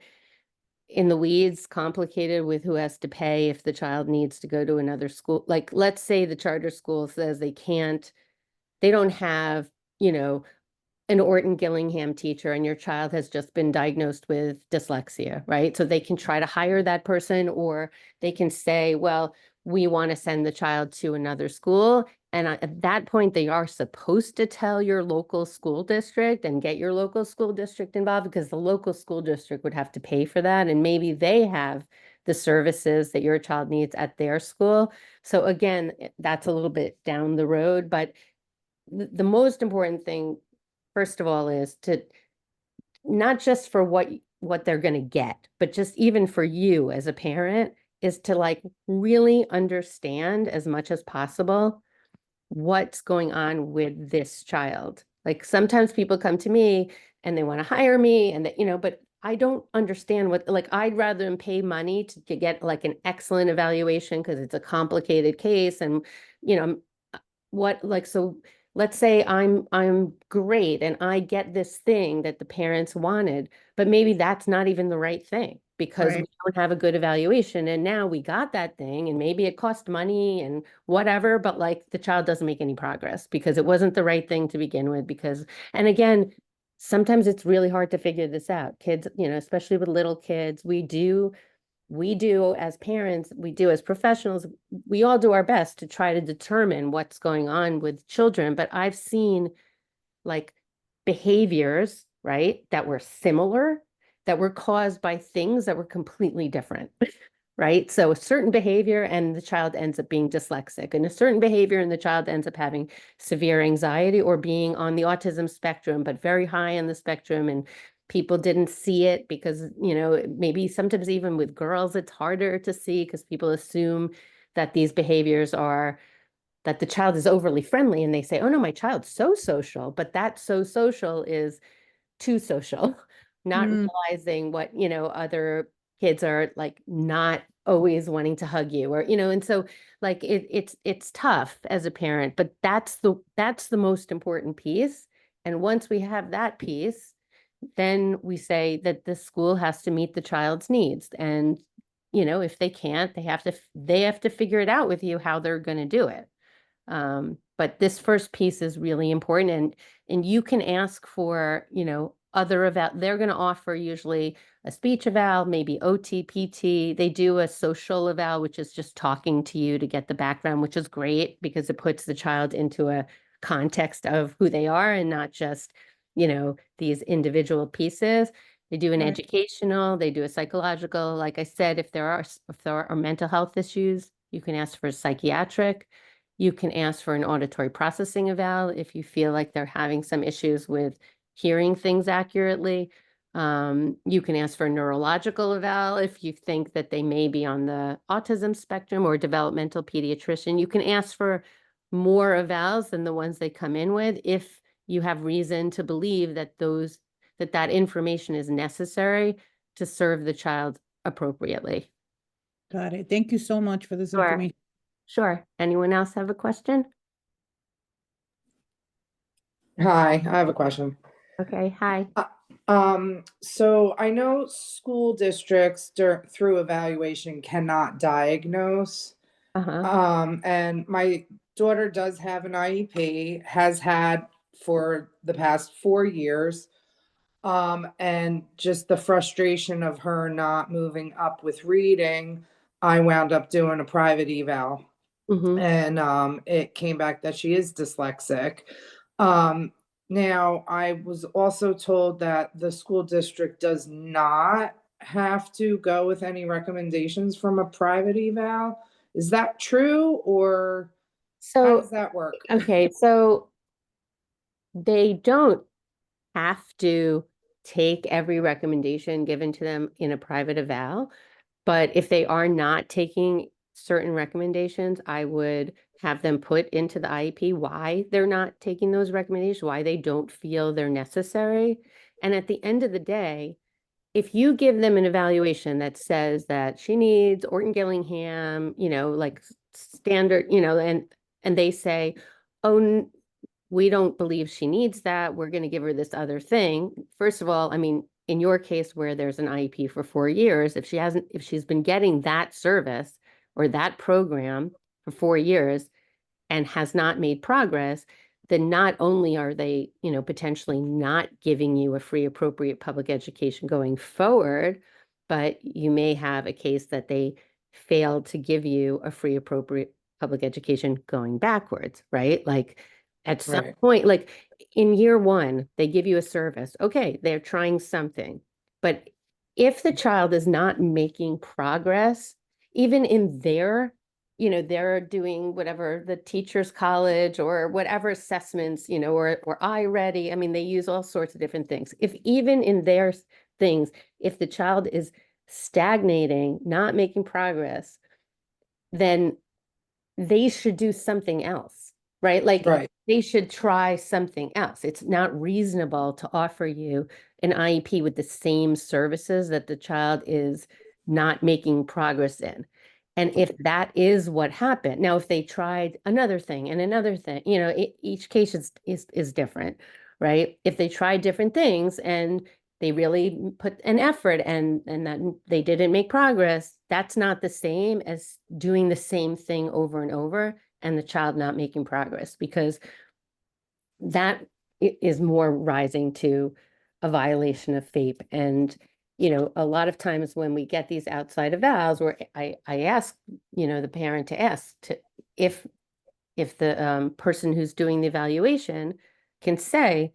in the weeds, complicated with who has to pay if the child needs to go to another school. Like, let's say the charter school says they don't have, you know, an Orton Gillingham teacher and your child has just been diagnosed with dyslexia, right? So they can try to hire that person or they can say, well, we want to send the child to another school. And at that point, they are supposed to tell your local school district and get your local school district involved because the local school district would have to pay for that. And maybe they have the services that your child needs at their school. So again, that's a little bit down the road, but the most important thing, first of all, is to not just for what they're going to get, but just even for you as a parent, is to like really understand as much as possible what's going on with this child. Like sometimes people come to me and they want to hire me and that, but I don't understand like I'd rather them pay money to get like an excellent evaluation because it's a complicated case and you know what like so let's say I'm great and I get this thing that the parents wanted, but maybe that's not even the right thing because we Right. don't have a good evaluation. And now we got that thing and maybe it cost money and whatever, but like the child doesn't make any progress because it wasn't the right thing to begin with. And again, sometimes it's really hard to figure this out. Kids, especially with little kids, we do as parents, we do as professionals, we all do our best to try to determine what's going on with children. But I've seen like behaviors, right, that were similar, that were caused by things that were completely different. Right. So a certain behavior and the child ends up being dyslexic, and a certain behavior and the child ends up having severe anxiety or being on the autism spectrum, but very high on the spectrum. And people didn't see it because, maybe sometimes even with girls, it's harder to see because people assume that these behaviors are that the child is overly friendly and they say, oh no, my child's so social, but that so social is too social, not Mm, realizing what, other kids are like not always wanting to hug you or, and so like it's tough as a parent, but that's the most important piece. And once we have that piece, then we say that the school has to meet the child's needs. And, if they can't, they have to figure it out with you how they're going to do it. But this first piece is really important, and you can ask for, other eval. They're going to offer usually a speech eval, maybe OT, PT. They do a social eval, which is just talking to you to get the background, which is great because it puts the child into a context of who they are and not just, these individual pieces. They do an right. educational, they do a psychological. Like I said, if there are mental health issues, you can ask for a psychiatric. You can ask for an auditory processing eval if you feel like they're having some issues with hearing things accurately. You can ask for a neurological eval if you think that they may be on the autism spectrum or developmental pediatrician. You can ask for more evals than the ones they come in with if you have reason to believe that information is necessary to serve the child appropriately. Got it. Thank you so much for this Sure. information. Sure. Anyone else have a question? Hi, I have a question. Okay, hi. So I know school districts through evaluation cannot diagnose. Uh-huh. And my daughter does have an IEP, has had for the past 4 years. And just the frustration of her not moving up with reading, I wound up doing a private eval. Mm-hmm. And it came back that she is dyslexic. Um, Now, I was also told that the school district does not have to go with any recommendations from a private eval. Is that true, or how So, does that work? okay, so they don't have to take every recommendation given to them in a private eval, but if they are not taking certain recommendations, I would have them put into the IEP why they're not taking those recommendations, why they don't feel they're necessary. And at the end of the day, if you give them an evaluation that says that she needs Orton Gillingham, like standard, and they say, oh, we don't believe she needs that. We're going to give her this other thing. First of all, I mean, in your case where there's an IEP for 4 years, if she's been getting that service or that program for 4 years and has not made progress, then not only are they, potentially not giving you a free appropriate public education going forward, but you may have a case that they failed to give you a free appropriate public education going backwards, right? Like at some Right. point, like in year one, they give you a service. Okay, they're trying something, but if the child is not making progress, even in their, they're doing whatever the teacher's college or whatever assessments, or iReady, I mean, they use all sorts of different things. If even in their things, if the child is stagnating, not making progress, then they should do something else, right? Like Right. they should try something else. It's not reasonable to offer you an IEP with the same services that the child is not making progress in. And if that is what happened, now if they tried another thing and another thing, each case is different, right? If they tried different things and they really put an effort and that they didn't make progress, that's not the same as doing the same thing over and over and the child not making progress, because that is more rising to a violation of FAPE. And a lot of times when we get these outside evals, where I ask the parent to ask to if the person who's doing the evaluation can say,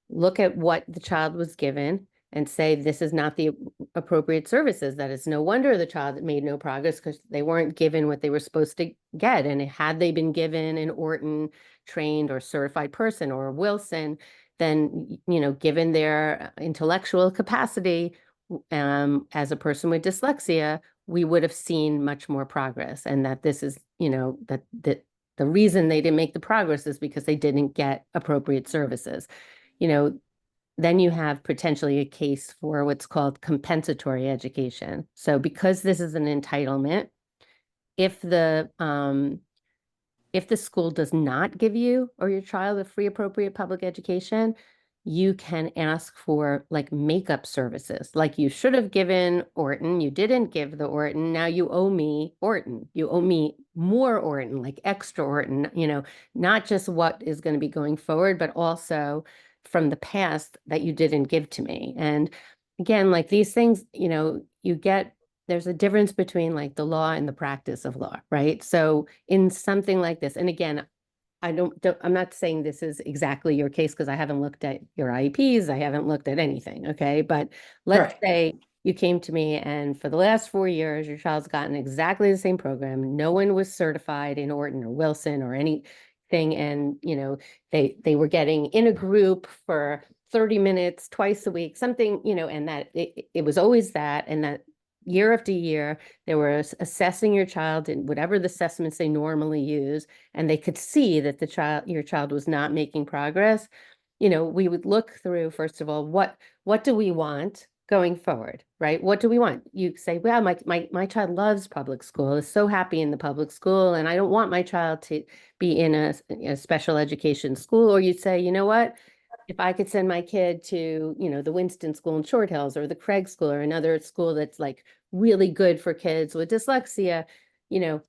look at what the child was given and say, this is not the appropriate services. That is no wonder the child made no progress, because they weren't given what they were supposed to get. And had they been given an Orton trained or certified person or a Wilson, then, given their intellectual capacity, as a person with dyslexia, we would have seen much more progress. And that this is, that the reason they didn't make the progress is because they didn't get appropriate services. Then you have potentially a case for what's called compensatory education. So because this is an entitlement, if the school does not give you or your child a free appropriate public education, you can ask for like makeup services. Like, you should have given Orton, you didn't give the Orton, now you owe me Orton. You owe me more Orton, like extra Orton, not just what is going to be going forward, but also from the past that you didn't give to me. And again, like these things, there's a difference between like the law and the practice of law, right? So in something like this, and again, I'm not saying this is exactly your case, because I haven't looked at your IEPs, I haven't looked at anything, okay? But let's Right. say you came to me and for the last 4 years, your child's gotten exactly the same program. No one was certified in Orton or Wilson or anything. And, they were getting in a group for 30 minutes twice a week, something, and that it was always that, and that year after year, they were assessing your child in whatever the assessments they normally use, and they could see that your child was not making progress. We would look through, first of all, what do we want going forward, right? What do we want? You say, well, my child loves public school, is so happy in the public school, and I don't want my child to be in a special education school. Or you'd say, you know what? If I could send my kid to, the Winston School in Short Hills or the Craig School or another school that's like really good for kids with dyslexia,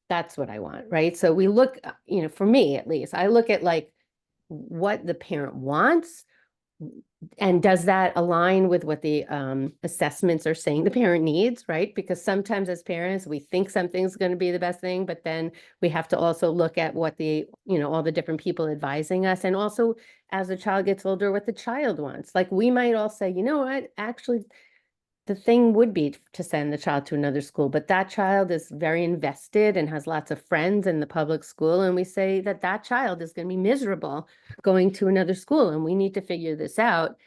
that's what I want, right? So we look, for me at least, I look at like what the parent wants, and does that align with what the assessments are saying the parent needs, right? Because sometimes as parents, we think something's going to be the best thing, but then we have to also look at what all the different people advising us, and also as the child gets older, what the child wants. Like, we might all say, you know what, actually, the thing would be to send the child to another school, but that child is very invested and has lots of friends in the public school. And we say that child is going to be miserable going to another school. And we need to figure this out.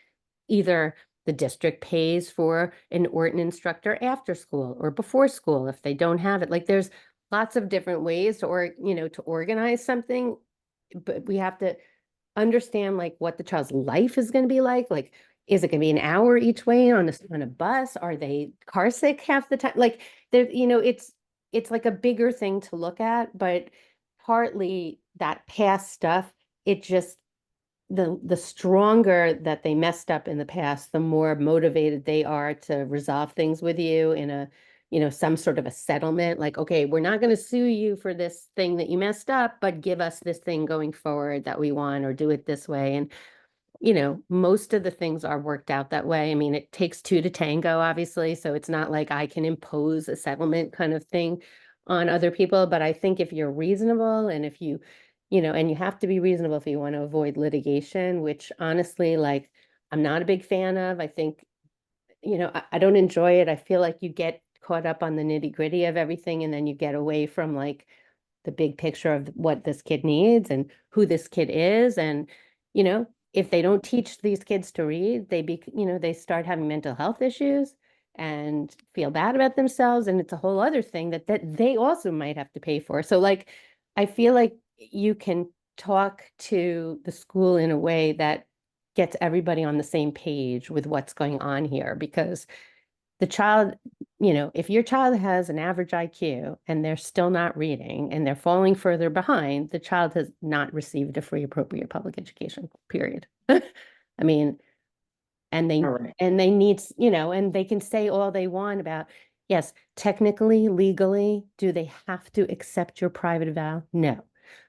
Either the district pays for an Orton instructor after school or before school if they don't have it. Like, there's lots of different ways to organize something, but we have to understand like what the child's life is going to be like. Like, is it going to be an hour each way on a bus? Are they car sick half the time? Like, there, it's like a bigger thing to look at, but partly that past stuff, it just, the stronger that they messed up in the past, the more motivated they are to resolve things with you in a, some sort of a settlement. Like, okay, we're not going to sue you for this thing that you messed up, but give us this thing going forward that we want, or do it this way. And, most of the things are worked out that way. I mean, it takes two to tango, obviously. So it's not like I can impose a settlement kind of thing on other people. But I think if you're reasonable, and if you, and you have to be reasonable if you want to avoid litigation, which honestly, like, I'm not a big fan of. I think I don't enjoy it. I feel like you get caught up on the nitty gritty of everything and then you get away from like the big picture of what this kid needs and who this kid is. And, if they don't teach these kids to read, they start having mental health issues and feel bad about themselves. And it's a whole other thing that they also might have to pay for. So like, I feel like you can talk to the school in a way that gets everybody on the same page with what's going on here, because the child, if your child has an average IQ and they're still not reading and they're falling further behind, the child has not received a free appropriate public education, period. I mean, and All right. they need, and they can say all they want about, yes, technically, legally, do they have to accept your private vow? No.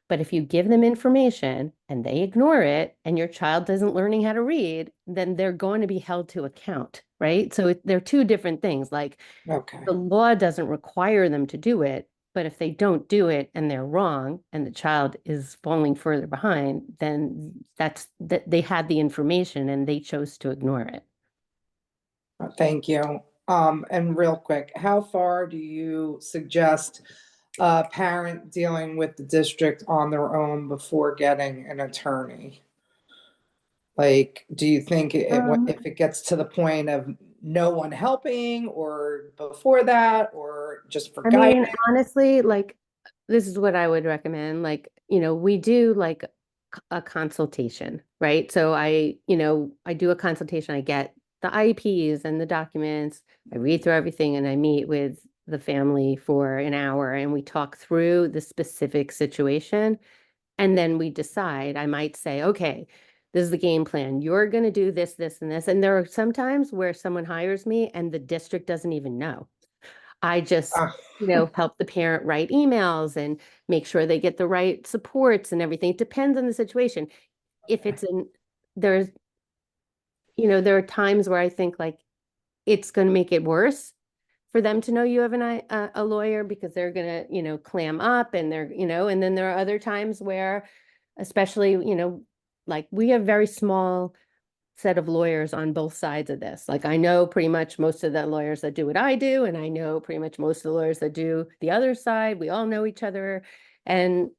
But if you give them information and they ignore it and your child isn't learning how to read, then they're going to be held to account, right? So they're two different things. Like Okay. the law doesn't require them to do it, but if they don't do it and they're wrong and the child is falling further behind, then that they had the information and they chose to ignore it. Thank you. And real quick, how far do you suggest a parent dealing with the district on their own before getting an attorney? Like, do you think if it gets to the point of no one helping or before that, or just for I mean, guidance? honestly, like, this is what I would recommend. Like, we do like a consultation, right? So I do a consultation. I get the IEPs and the documents. I read through everything and I meet with the family for an hour and we talk through the specific situation. And then we decide. I might say, okay, this is the game plan. You're going to do this, this, and this. And there are some times where someone hires me and the district doesn't even know. I just, Ah, help the parent write emails and make sure they get the right supports and everything. It depends on the situation. If it's there's, there are times where I think like it's going to make it worse for them to know you have a lawyer because they're going to, clam up and and then there are other times where, especially, like we have very small set of lawyers on both sides of this. Like I know pretty much most of the lawyers that do what I do, and I know pretty much most of the lawyers that do the other side. We all know each other. And,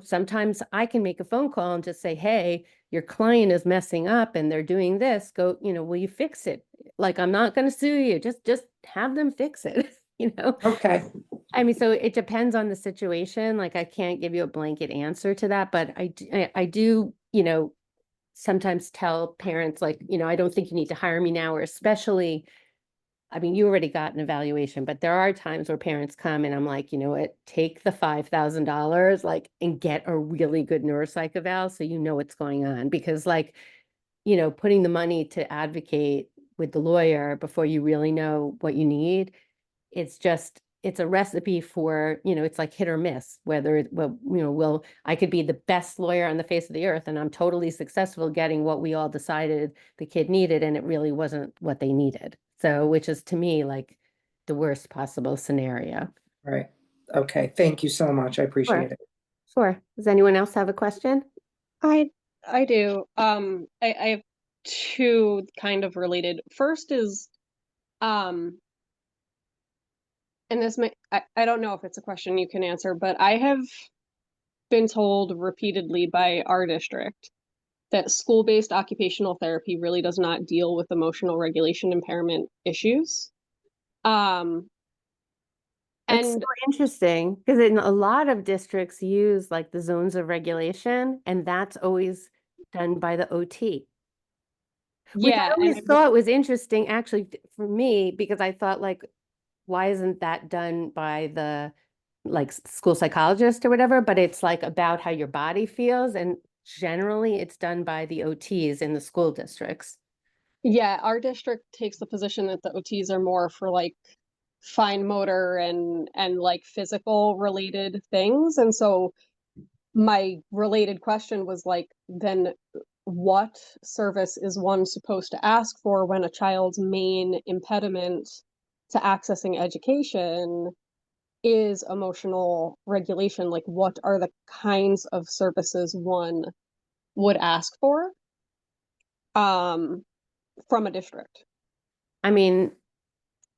sometimes I can make a phone call and just say, hey, your client is messing up and they're doing this. Go, will you fix it? Like, I'm not going to sue you. Just have them fix it, okay. I mean, so it depends on the situation. Like, I can't give you a blanket answer to that, but I do, sometimes tell parents like, I don't think you need to hire me now, or especially, I mean, you already got an evaluation, but there are times where parents come and I'm like, you know what, take the $5,000, like, and get a really good neuropsych eval so you know what's going on. Because like, putting the money to advocate with the lawyer before you really know what you need, it's a recipe for, it's like hit or miss, whether I could be the best lawyer on the face of the earth and I'm totally successful getting what we all decided the kid needed and it really wasn't what they needed. So, which is to me like the worst possible scenario. Right. Okay. Thank you so much. I Sure. appreciate it. Sure. Does anyone else have a question? I do. I have two kind of related. First is, and this may, I don't know if it's a question you can answer, but I have been told repeatedly by our district that school-based occupational therapy really does not deal with emotional regulation impairment issues. That's And so interesting because in a lot of districts use like the zones of regulation, and that's always done by the OT. Which I yeah, always thought was interesting actually for me, because I thought like, why isn't that done by the like school psychologist or whatever? But it's like about how your body feels, and generally it's done by the OTs in the school districts. yeah, our district takes the position that the OTs are more for like fine motor and like physical related things. And so my related question was like, then what service is one supposed to ask for when a child's main impediment to accessing education is emotional regulation? Like, what are the kinds of services one would ask for from a district? I mean,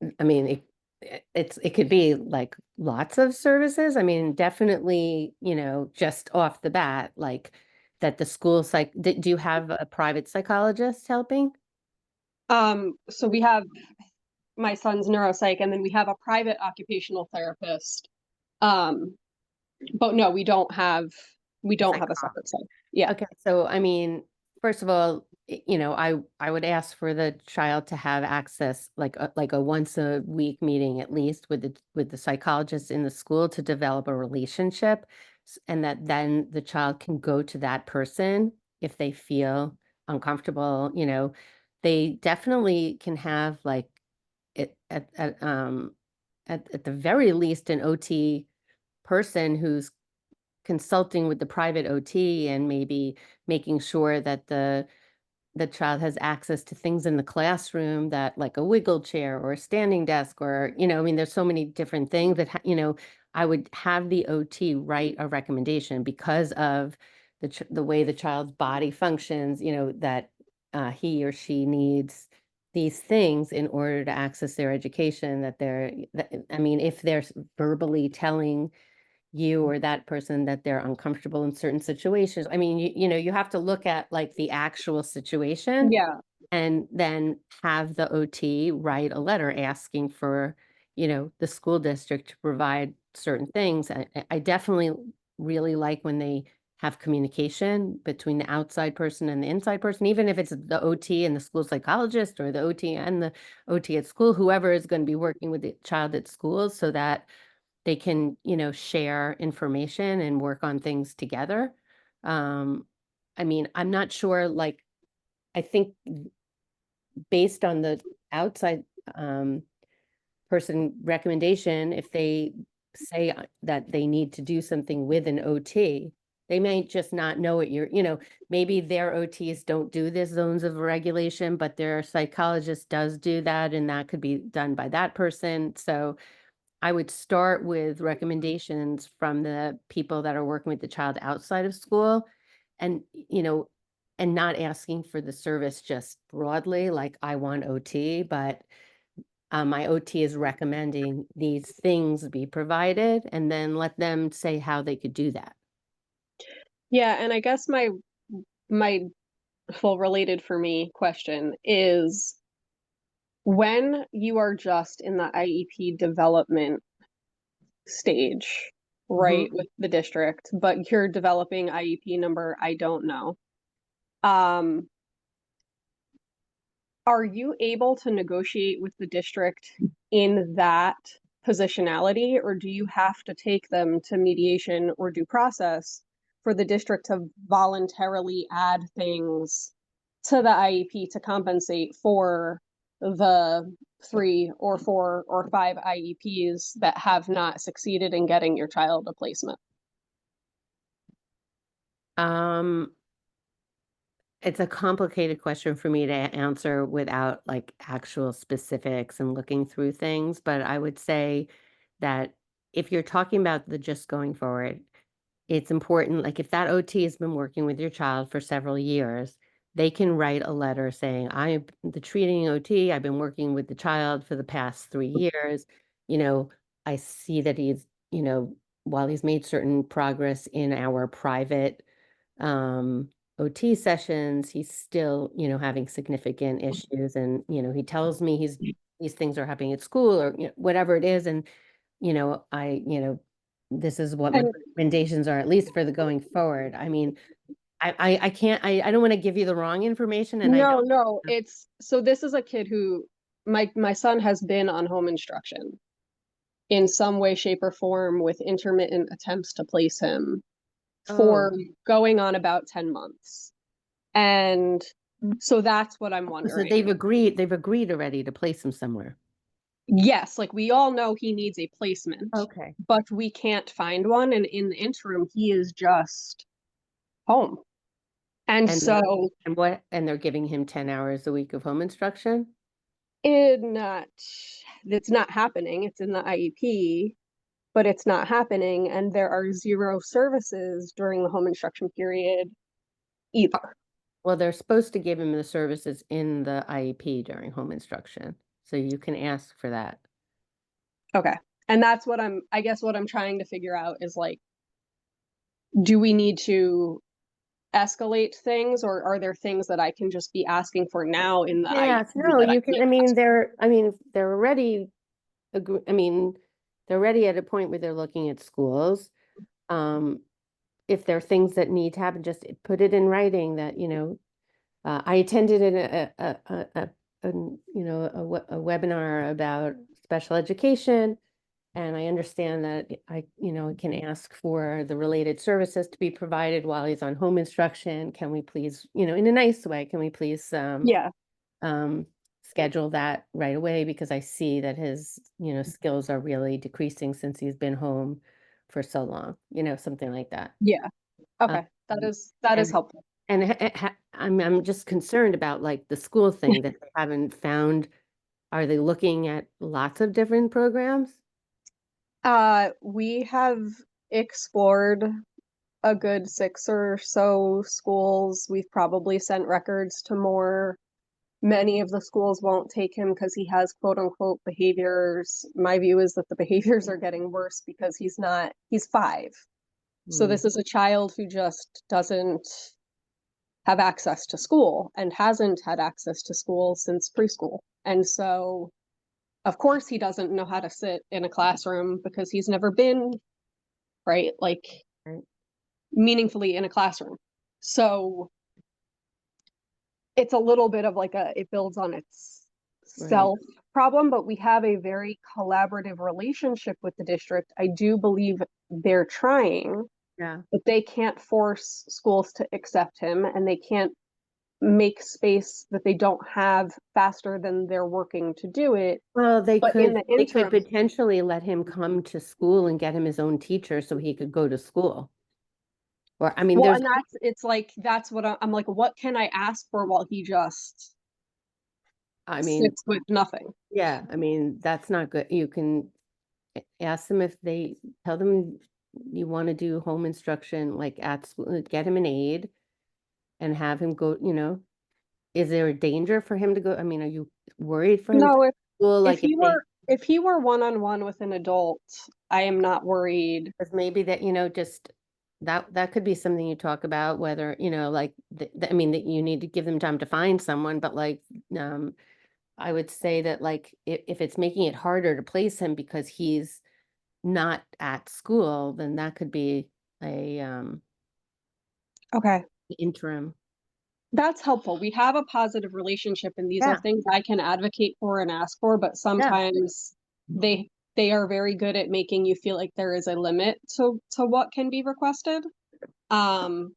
it could be like lots of services. I mean, definitely, just off the bat, like that the school do you have a private psychologist helping? So we have my son's neuropsych, and then we have a private occupational therapist. But no, we don't have a separate site. Yeah. Okay, so I mean, first of all, I would ask for the child to have access, like a once a week meeting at least with the psychologist in the school to develop a relationship, and that then the child can go to that person if they feel uncomfortable. They definitely can have like it at the very least an OT person who's consulting with the private OT and maybe making sure that the child has access to things in the classroom, that like a wiggle chair or a standing desk, or I mean there's so many different things that I would have the OT write a recommendation because of the way the child's body functions, that he or she needs these things in order to access their education, I mean, if they're verbally telling you or that person that they're uncomfortable in certain situations. I mean, you have to look at like the actual situation Yeah. and then have the OT write a letter asking for, the school district to provide certain things. I definitely really like when they have communication between the outside person and the inside person, even if it's the OT and the school psychologist or the OT and the OT at school, whoever is going to be working with the child at school, so that they can, share information and work on things together. I mean, I'm not sure, like, I think based on the outside person recommendation, if they say that they need to do something with an OT, they may just not know what maybe their OTs don't do this zones of regulation, but their psychologist does do that, and that could be done by that person. So I would start with recommendations from the people that are working with the child outside of school, and, and not asking for the service just broadly, like I want OT, but my OT is recommending these things be provided, and then let them say how they could do that. Yeah, and I guess my full related for me question is, when you are just in the IEP development stage, right, with the district, but you're developing IEP number, I don't know. Are you able to negotiate with the district in that positionality, or do you have to take them to mediation or due process for the district to voluntarily add things to the IEP to compensate for the 3 or 4 or 5 IEPs that have not succeeded in getting your child a placement? It's a complicated question for me to answer without like actual specifics and looking through things, but I would say that if you're talking about the just going forward, it's important, like if that OT has been working with your child for several years, they can write a letter saying, I'm the treating OT, I've been working with the child for the past 3 years. You know, I see that while he's made certain progress in our private OT sessions, he's still, having significant issues. And, he tells me these things are happening at school, or whatever it is. And, this is what my And recommendations are, at least for the going forward. I mean, I can't, I don't want to give you the wrong information, and I no, don't. no, it's so this is a kid who my son has been on home instruction in some way, shape, or form with intermittent attempts to place him for going on about 10 months. And so that's what I'm So wondering. they've agreed already to place him somewhere. Yes, like we all know he needs a placement, Okay. but we can't find one. And in the interim, he is just home. And And so and they're giving him 10 hours a week of home instruction? it's not happening. It's in the IEP, but it's not happening. And there are 0 services during the home instruction period either. Well, they're supposed to give him the services in the IEP during home instruction. So you can ask for that. Okay. And that's what I guess what I'm trying to figure out is like, do we need to escalate things, or are there things that I can just be asking for now in the Yeah, IEP no, that I you can, can't I mean, they're already, they're already at a point where they're looking at schools. If there are things that need to happen, just put it in writing that, I attended a webinar about special education. And I understand that I can ask for the related services to be provided while he's on home instruction. Can we please, in a nice way, can we please, Yeah. schedule that right away, because I see that his, skills are really decreasing since he's been home for so long, something like that. Yeah. Okay. That is and- helpful. And I'm just concerned about like the school thing that they haven't found. Are they looking at lots of different programs? We have explored a good 6 or so schools. We've probably sent records to more. Many of the schools won't take him because he has quote unquote behaviors. My view is that the behaviors are getting worse because he's 5. So Mm. this is a child who just doesn't have access to school and hasn't had access to school since preschool. And so, of course, he doesn't know how to sit in a classroom because he's never been, right, like Right. meaningfully in a classroom. So it's a little bit of like it builds on itself problem, but we have a very collaborative relationship with the district. I do believe they're trying, Yeah. but they can't force schools to accept him, and they can't make space that they don't have faster than they're working to do it. Well, But in the they could interim, potentially let him come to school and get him his own teacher so he could go to school. Or, I mean, well, there's, and it's like, that's what I'm like, what can I ask for while he just I mean, sits with nothing? yeah, I mean, that's not good. You can ask them if tell them you want to do home instruction, like at school, get him an aide and have him go, is there a danger for him to go? I mean, are you worried for him to No, if school? if Like he were if he were one-on-one with an adult, I am not worried. because maybe that, just that could be something you talk about, whether, like, I mean, that you need to give them time to find someone, but like, I would say that like, if it's making it harder to place him because he's not at school, then that could be a, Okay. interim. That's helpful. We have a positive relationship, and these are Yeah. things I can advocate for and ask for, but sometimes they are very good at making you feel like there is a limit to what can be requested. Well,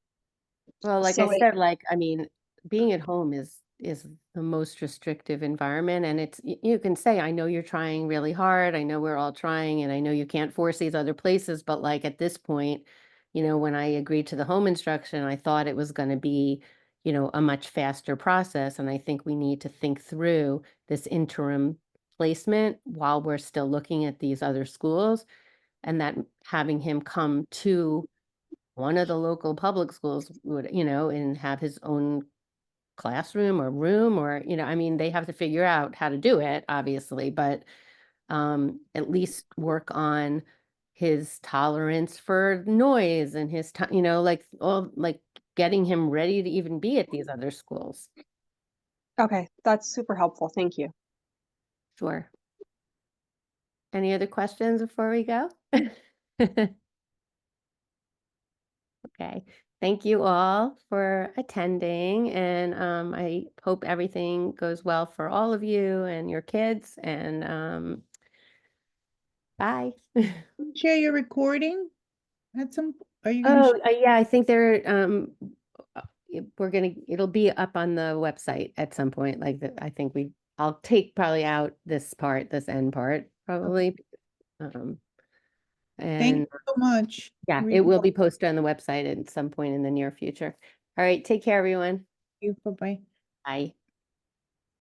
like I So said, like, I mean, being at home is the most restrictive environment. And it's, you can say, I know you're trying really hard. I know we're all trying, and I know you can't force these other places. But like at this point, when I agreed to the home instruction, I thought it was going to be, a much faster process. And I think we need to think through this interim placement while we're still looking at these other schools, and that having him come to one of the local public schools would, and have his own classroom or room, or, I mean, they have to figure out how to do it, obviously, but at least work on his tolerance for noise and his time, like all, like getting him ready to even be at these other schools. okay, that's super helpful. Thank you. Sure. Any other questions before we go? Okay. Thank you all for attending, and I hope everything goes well for all of you and your kids, and bye. Share your recording at some, are you gonna? Oh, yeah, I think it'll be up on the website at some point, like I think I'll take probably out this end part, probably. Thank you And so much. yeah, it Really will be posted on the website at some point in the near future. All right, take care, everyone. helpful. Bye-bye. Bye.